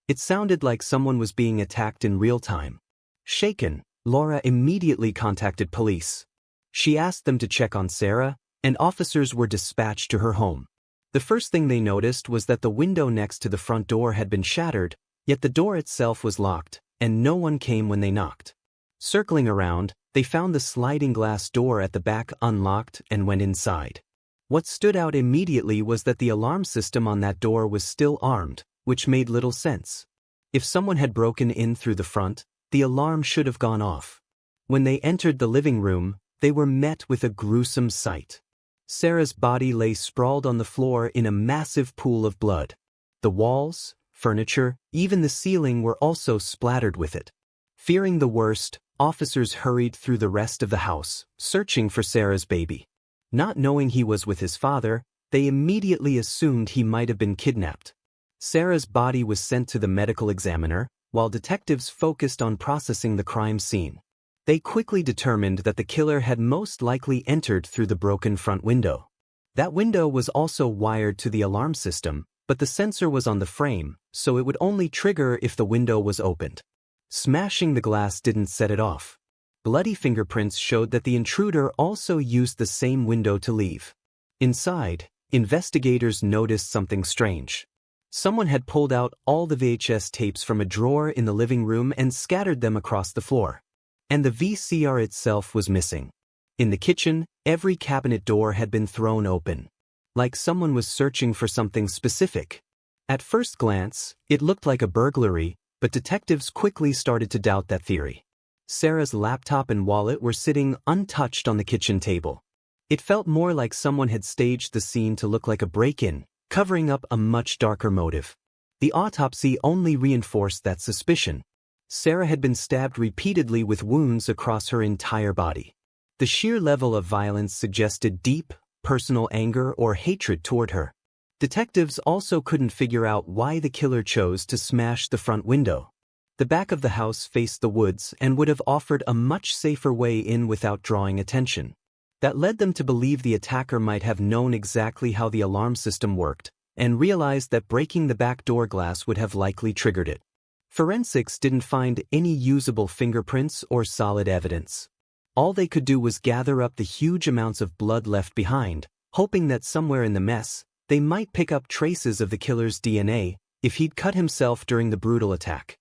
It sounded like someone was being attacked in real time. Shaken, Laura immediately contacted police. She asked them to check on Sarah, and officers were dispatched to her home. The first thing they noticed was that the window next to the front door had been shattered, yet the door itself was locked, and no one came when they knocked. Circling around, they found the sliding glass door at the back unlocked and went inside. What stood out immediately was that the alarm system on that door was still armed, which made little sense. If someone had broken in through the front, the alarm should have gone off. When they entered the living room, they were met with a gruesome sight. Sarah's body lay sprawled on the floor in a massive pool of blood. The walls, furniture, even the ceiling were also splattered with it. Fearing the worst, officers hurried through the rest of the house, searching for Sarah's baby. Not knowing he was with his father, they immediately assumed he might have been kidnapped. Sarah's body was sent to the medical examiner, while detectives focused on processing the crime scene. They quickly determined that the killer had most likely entered through the broken front window. That window was also wired to the alarm system, but the sensor was on the frame, so it would only trigger if the window was opened. Smashing the glass didn't set it off. Bloody fingerprints showed that the intruder also used the same window to leave. Inside, investigators noticed something strange. Someone had pulled out all the VHS tapes from a drawer in the living room and scattered them across the floor. And the VCR itself was missing. In the kitchen, every cabinet door had been thrown open. Like someone was searching for something specific. At first glance, it looked like a burglary, but detectives quickly started to doubt that theory. Sarah's laptop and wallet were sitting untouched on the kitchen table. It felt more like someone had staged the scene to look like a break-in, covering up a much darker motive. The autopsy only reinforced that suspicion. Sarah had been stabbed repeatedly with wounds across her entire body. The sheer level of violence suggested deep, personal anger or hatred toward her. Detectives also couldn't figure out why the killer chose to smash the front window. The back of the house faced the woods and would have offered a much safer way in without drawing attention. That led them to believe the attacker might have known exactly how the alarm system worked, and realized that breaking the back door glass would have likely triggered it. Forensics didn't find any usable fingerprints or solid evidence. All they could do was gather up the huge amounts of blood left behind, hoping that somewhere in the mess, they might pick up traces of the killer's DNA if he'd cut himself during the brutal attack.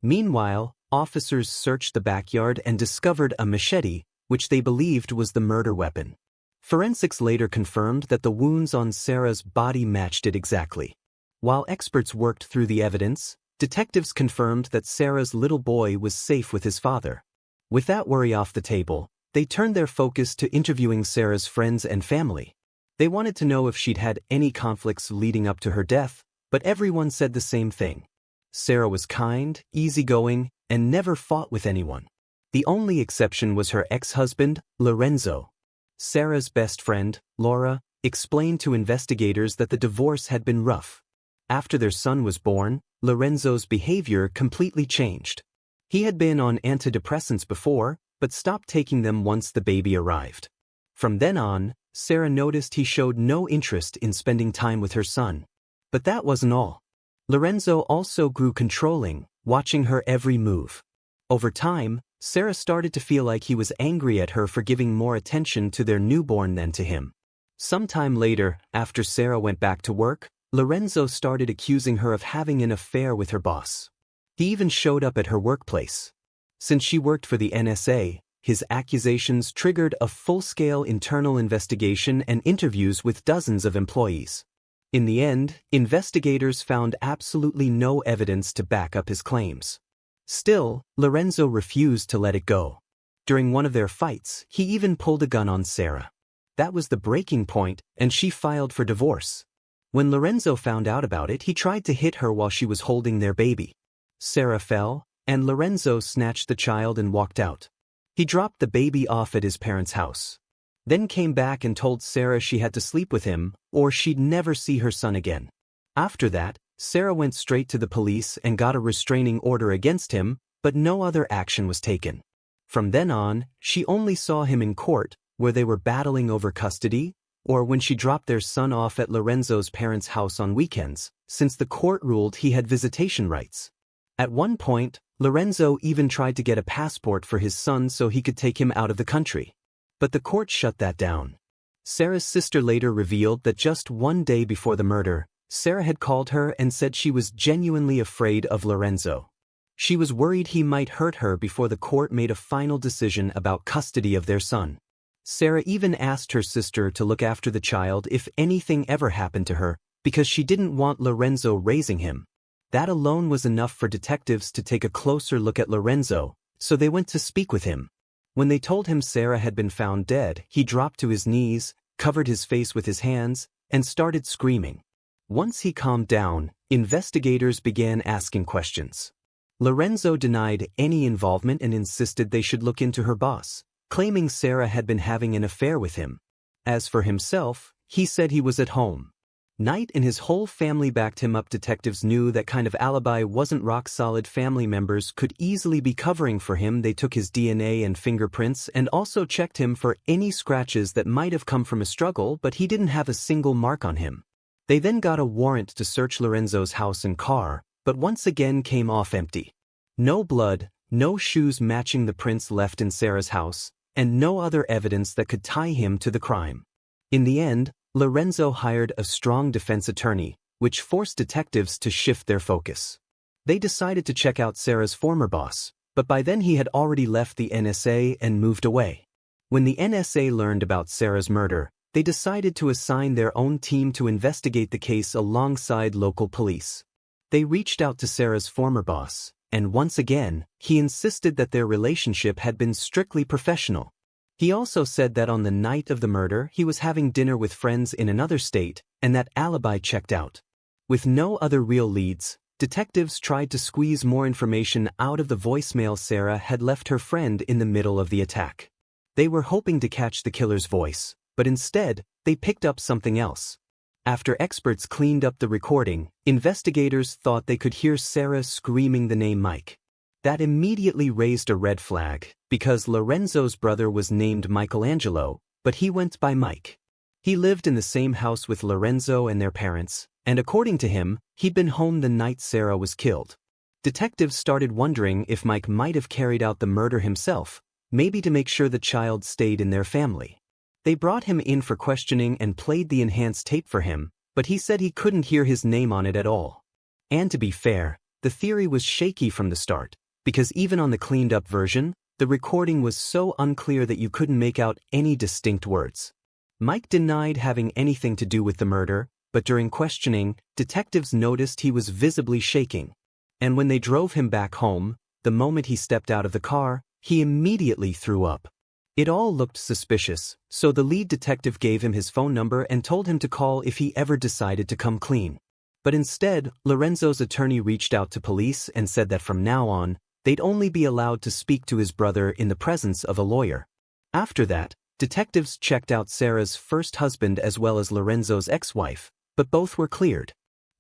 Meanwhile, officers searched the backyard and discovered a machete, which they believed was the murder weapon. Forensics later confirmed that the wounds on Sarah's body matched it exactly. While experts worked through the evidence, detectives confirmed that Sarah's little boy was safe with his father. With that worry off the table, they turned their focus to interviewing Sarah's friends and family. They wanted to know if she'd had any conflicts leading up to her death, but everyone said the same thing. Sarah was kind, easygoing, and never fought with anyone. The only exception was her ex-husband, Lorenzo. Sarah's best friend, Laura, explained to investigators that the divorce had been rough. After their son was born, Lorenzo's behavior completely changed. He had been on antidepressants before, but stopped taking them once the baby arrived. From then on, Sarah noticed he showed no interest in spending time with her son. But that wasn't all. Lorenzo also grew controlling, watching her every move. Over time, Sarah started to feel like he was angry at her for giving more attention to their newborn than to him. Sometime later, after Sarah went back to work, Lorenzo started accusing her of having an affair with her boss. He even showed up at her workplace. Since she worked for the NSA, his accusations triggered a full-scale internal investigation and interviews with dozens of employees. In the end, investigators found absolutely no evidence to back up his claims. Still, Lorenzo refused to let it go. During one of their fights, he even pulled a gun on Sarah. That was the breaking point, and she filed for divorce. When Lorenzo found out about it, he tried to hit her while she was holding their baby. Sarah fell, and Lorenzo snatched the child and walked out. He dropped the baby off at his parents' house. Then came back and told Sarah she had to sleep with him, or she'd never see her son again. After that, Sarah went straight to the police and got a restraining order against him, but no other action was taken. From then on, she only saw him in court, where they were battling over custody, or when she dropped their son off at Lorenzo's parents' house on weekends, since the court ruled he had visitation rights. At one point, Lorenzo even tried to get a passport for his son so he could take him out of the country. But the court shut that down. Sarah's sister later revealed that just one day before the murder, Sarah had called her and said she was genuinely afraid of Lorenzo. She was worried he might hurt her before the court made a final decision about custody of their son. Sarah even asked her sister to look after the child if anything ever happened to her, because she didn't want Lorenzo raising him. That alone was enough for detectives to take a closer look at Lorenzo, so they went to speak with him. When they told him Sarah had been found dead, he dropped to his knees, covered his face with his hands, and started screaming. Once he calmed down, investigators began asking questions. Lorenzo denied any involvement and insisted they should look into her boss, claiming Sarah had been having an affair with him. As for himself, he said he was at home. Knight and his whole family backed him up. Detectives knew that kind of alibi wasn't rock solid. Family members could easily be covering for him. They took his DNA and fingerprints and also checked him for any scratches that might have come from a struggle, but he didn't have a single mark on him. They then got a warrant to search Lorenzo's house and car, but once again came off empty. No blood, no shoes matching the prints left in Sarah's house, and no other evidence that could tie him to the crime. In the end, Lorenzo hired a strong defense attorney, which forced detectives to shift their focus. They decided to check out Sarah's former boss, but by then he had already left the NSA and moved away. When the NSA learned about Sarah's murder, they decided to assign their own team to investigate the case alongside local police. They reached out to Sarah's former boss, and once again, he insisted that their relationship had been strictly professional. He also said that on the night of the murder he was having dinner with friends in another state, and that alibi checked out. With no other real leads, detectives tried to squeeze more information out of the voicemail Sarah had left her friend in the middle of the attack. They were hoping to catch the killer's voice, but instead, they picked up something else. After experts cleaned up the recording, investigators thought they could hear Sarah screaming the name Mike. That immediately raised a red flag, because Lorenzo's brother was named Michelangelo, but he went by Mike. He lived in the same house with Lorenzo and their parents, and according to him, he'd been home the night Sarah was killed. Detectives started wondering if Mike might have carried out the murder himself, maybe to make sure the child stayed in their family. They brought him in for questioning and played the enhanced tape for him, but he said he couldn't hear his name on it at all. And to be fair, the theory was shaky from the start, because even on the cleaned-up version, the recording was so unclear that you couldn't make out any distinct words. Mike denied having anything to do with the murder, but during questioning, detectives noticed he was visibly shaking. And when they drove him back home, the moment he stepped out of the car, he immediately threw up. It all looked suspicious, so the lead detective gave him his phone number and told him to call if he ever decided to come clean. But instead, Lorenzo's attorney reached out to police and said that from now on, they'd only be allowed to speak to his brother in the presence of a lawyer. After that, detectives checked out Sarah's first husband as well as Lorenzo's ex-wife, but both were cleared.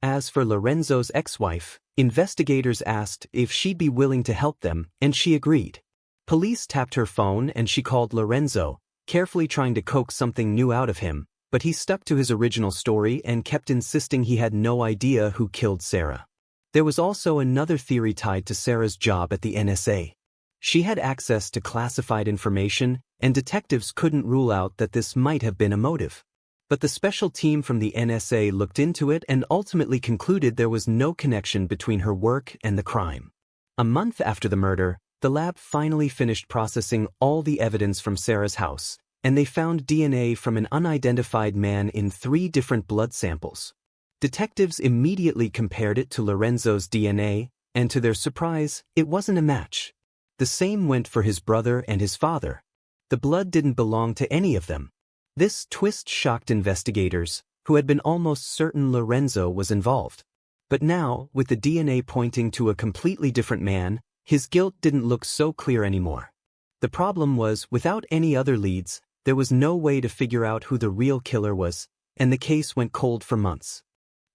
As for Lorenzo's ex-wife, investigators asked if she'd be willing to help them, and she agreed. Police tapped her phone and she called Lorenzo, carefully trying to coax something new out of him, but he stuck to his original story and kept insisting he had no idea who killed Sarah. There was also another theory tied to Sarah's job at the NSA. She had access to classified information, and detectives couldn't rule out that this might have been a motive. But the special team from the NSA looked into it and ultimately concluded there was no connection between her work and the crime. A month after the murder, the lab finally finished processing all the evidence from Sarah's house, and they found DNA from an unidentified man in 3 different blood samples. Detectives immediately compared it to Lorenzo's DNA, and to their surprise, it wasn't a match. The same went for his brother and his father. The blood didn't belong to any of them. This twist shocked investigators, who had been almost certain Lorenzo was involved. But now, with the DNA pointing to a completely different man, his guilt didn't look so clear anymore. The problem was, without any other leads, there was no way to figure out who the real killer was, and the case went cold for months.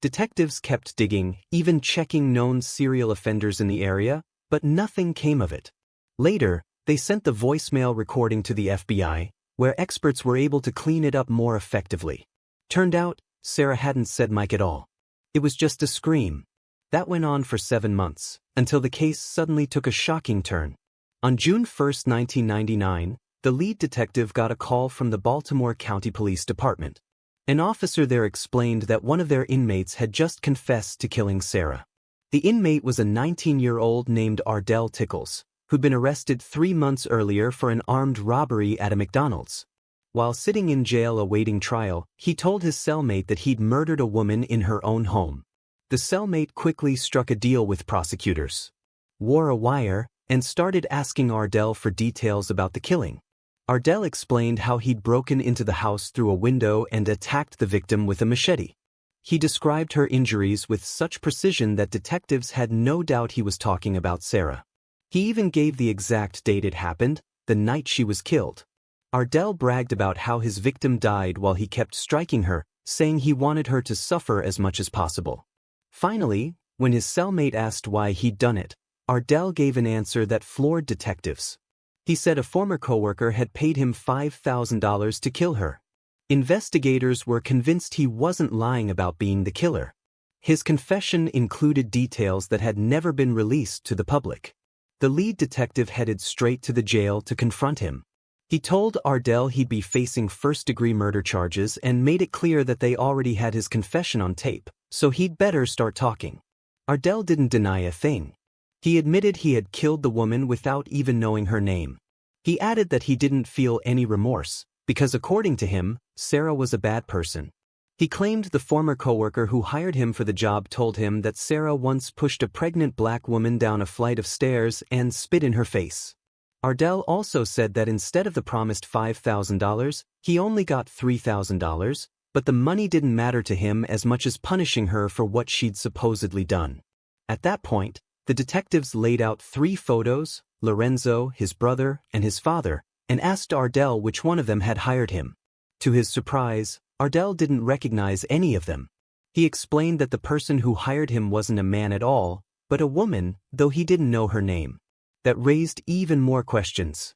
Detectives kept digging, even checking known serial offenders in the area, but nothing came of it. Later, they sent the voicemail recording to the FBI, where experts were able to clean it up more effectively. Turned out, Sarah hadn't said Mike at all. It was just a scream. That went on for 7 months, until the case suddenly took a shocking turn. On June 1, 1999, the lead detective got a call from the Baltimore County Police Department. An officer there explained that one of their inmates had just confessed to killing Sarah. The inmate was a 19-year-old named Ardell Tickles, who'd been arrested 3 months earlier for an armed robbery at a McDonald's. While sitting in jail awaiting trial, he told his cellmate that he'd murdered a woman in her own home. The cellmate quickly struck a deal with prosecutors, wore a wire, and started asking Ardell for details about the killing. Ardell explained how he'd broken into the house through a window and attacked the victim with a machete. He described her injuries with such precision that detectives had no doubt he was talking about Sarah. He even gave the exact date it happened, the night she was killed. Ardell bragged about how his victim died while he kept striking her, saying he wanted her to suffer as much as possible. Finally, when his cellmate asked why he'd done it, Ardell gave an answer that floored detectives. He said a former coworker had paid him $5,000 to kill her. Investigators were convinced he wasn't lying about being the killer. His confession included details that had never been released to the public. The lead detective headed straight to the jail to confront him. He told Ardell he'd be facing first-degree murder charges and made it clear that they already had his confession on tape, so he'd better start talking. Ardell didn't deny a thing. He admitted he had killed the woman without even knowing her name. He added that he didn't feel any remorse, because according to him, Sarah was a bad person. He claimed the former coworker who hired him for the job told him that Sarah once pushed a pregnant black woman down a flight of stairs and spit in her face. Ardell also said that instead of the promised $5,000, he only got $3,000, but the money didn't matter to him as much as punishing her for what she'd supposedly done. At that point, the detectives laid out 3 photos, Lorenzo, his brother, and his father, and asked Ardell which one of them had hired him. To his surprise, Ardell didn't recognize any of them. He explained that the person who hired him wasn't a man at all, but a woman, though he didn't know her name. That raised even more questions.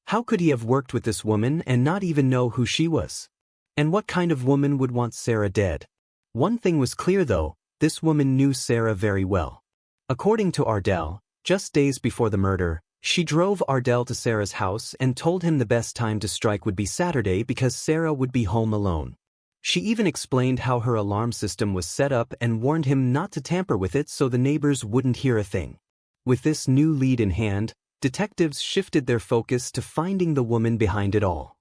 How could he have worked with this woman and not even know who she was? And what kind of woman would want Sarah dead? One thing was clear though, this woman knew Sarah very well. According to Ardell, just days before the murder, She drove Ardell to Sarah's house and told him the best time to strike would be Saturday because Sarah would be home alone. She even explained how her alarm system was set up and warned him not to tamper with it so the neighbors wouldn't hear a thing. With this new lead in hand, detectives shifted their focus to finding the woman behind it all.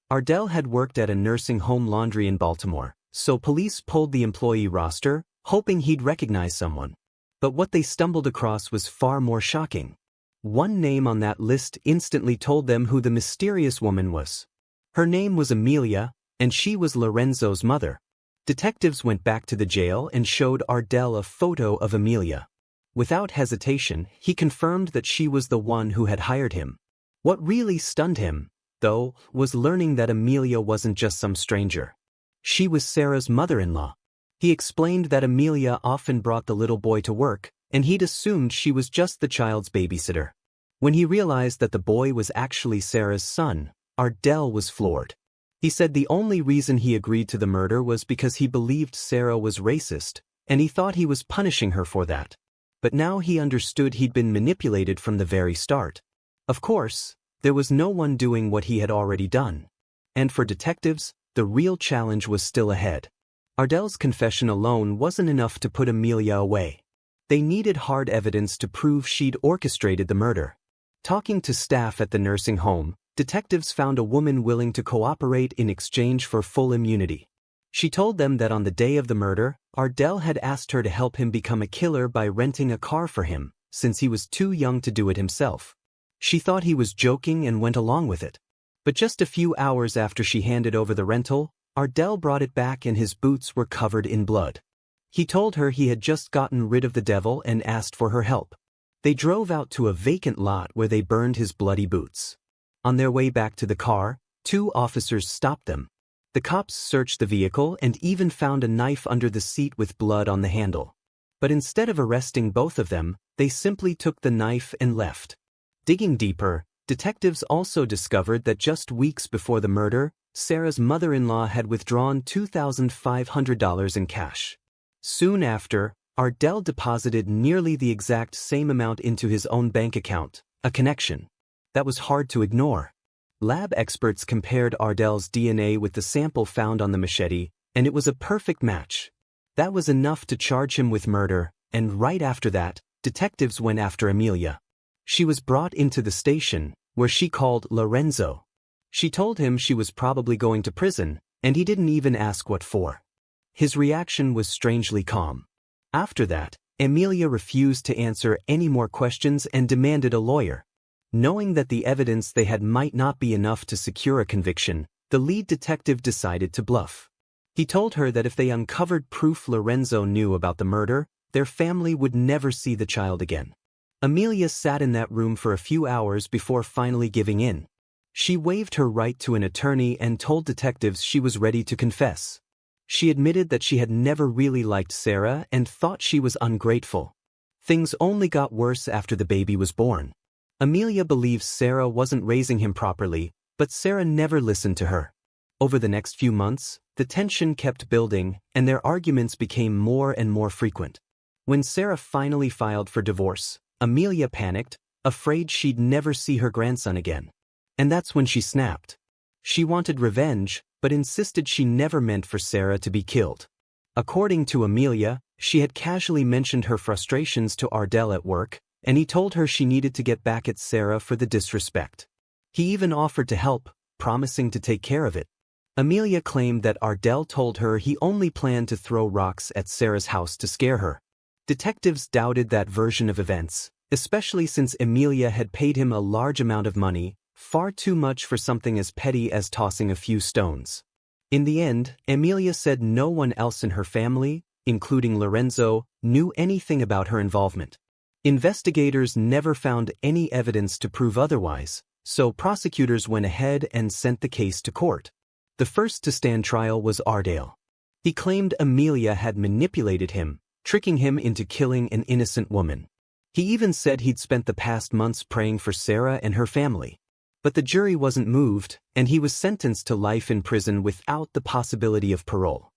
Ardell had worked at a nursing home laundry in Baltimore, so police pulled the employee roster, hoping he'd recognize someone. But what they stumbled across was far more shocking. One name on that list instantly told them who the mysterious woman was. Her name was Amelia, and she was Lorenzo's mother. Detectives went back to the jail and showed Ardell a photo of Amelia. Without hesitation, he confirmed that she was the one who had hired him. What really stunned him, though, was learning that Amelia wasn't just some stranger. She was Sarah's mother-in-law. He explained that Amelia often brought the little boy to work, and he'd assumed she was just the child's babysitter. When he realized that the boy was actually Sarah's son, Ardell was floored. He said the only reason he agreed to the murder was because he believed Sarah was racist, and he thought he was punishing her for that. But now he understood he'd been manipulated from the very start. Of course, there was no one doing what he had already done. And for detectives, the real challenge was still ahead. Ardell's confession alone wasn't enough to put Amelia away. They needed hard evidence to prove she'd orchestrated the murder. Talking to staff at the nursing home, detectives found a woman willing to cooperate in exchange for full immunity. She told them that on the day of the murder, Ardell had asked her to help him become a killer by renting a car for him, since he was too young to do it himself. She thought he was joking and went along with it. But just a few hours after she handed over the rental, Ardell brought it back and his boots were covered in blood. He told her he had just gotten rid of the devil and asked for her help. They drove out to a vacant lot where they burned his bloody boots. On their way back to the car, 2 officers stopped them. The cops searched the vehicle and even found a knife under the seat with blood on the handle. But instead of arresting both of them, they simply took the knife and left. Digging deeper, detectives also discovered that just weeks before the murder, Sarah's mother-in-law had withdrawn $2,500 in cash. Soon after, Ardell deposited nearly the exact same amount into his own bank account, a connection that was hard to ignore. Lab experts compared Ardell's DNA with the sample found on the machete, and it was a perfect match. That was enough to charge him with murder, and right after that, detectives went after Amelia. She was brought into the station, where she called Lorenzo. She told him she was probably going to prison, and he didn't even ask what for. His reaction was strangely calm. After that, Amelia refused to answer any more questions and demanded a lawyer. Knowing that the evidence they had might not be enough to secure a conviction, the lead detective decided to bluff. He told her that if they uncovered proof Lorenzo knew about the murder, their family would never see the child again. Amelia sat in that room for a few hours before finally giving in. She waived her right to an attorney and told detectives she was ready to confess. She admitted that she had never really liked Sarah and thought she was ungrateful. Things only got worse after the baby was born. Amelia believes Sarah wasn't raising him properly, but Sarah never listened to her. Over the next few months, the tension kept building, and their arguments became more and more frequent. When Sarah finally filed for divorce, Amelia panicked, afraid she'd never see her grandson again. And that's when she snapped. She wanted revenge, but insisted she never meant for Sarah to be killed. According to Amelia, she had casually mentioned her frustrations to Ardell at work, and he told her she needed to get back at Sarah for the disrespect. He even offered to help, promising to take care of it. Amelia claimed that Ardell told her he only planned to throw rocks at Sarah's house to scare her. Detectives doubted that version of events, especially since Amelia had paid him a large amount of money, far too much for something as petty as tossing a few stones. In the end, Amelia said no one else in her family, including Lorenzo, knew anything about her involvement. Investigators never found any evidence to prove otherwise, so prosecutors went ahead and sent the case to court. The first to stand trial was Ardell. He claimed Amelia had manipulated him, tricking him into killing an innocent woman. He even said he'd spent the past months praying for Sarah and her family. But the jury wasn't moved, and he was sentenced to life in prison without the possibility of parole.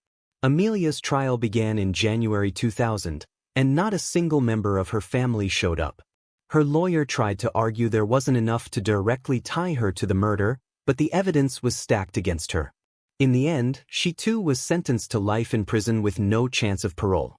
Amelia's trial began in January 2000, and not a single member of her family showed up. Her lawyer tried to argue there wasn't enough to directly tie her to the murder, but the evidence was stacked against her. In the end, she too was sentenced to life in prison with no chance of parole.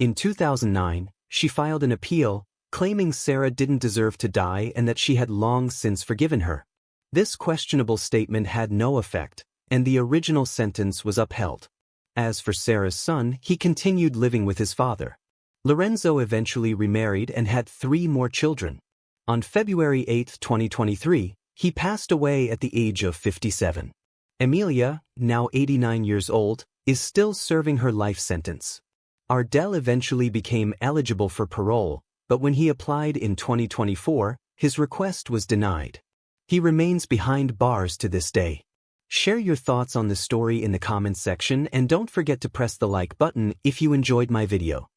In 2009, she filed an appeal, claiming Sarah didn't deserve to die and that she had long since forgiven her. This questionable statement had no effect, and the original sentence was upheld. As for Sarah's son, he continued living with his father. Lorenzo eventually remarried and had 3 more children. On February 8, 2023, he passed away at the age of 57. Emilia, now 89 years old, is still serving her life sentence. Ardell eventually became eligible for parole, but when he applied in 2024, his request was denied. He remains behind bars to this day. Share your thoughts on the story in the comments section and don't forget to press the like button if you enjoyed my video.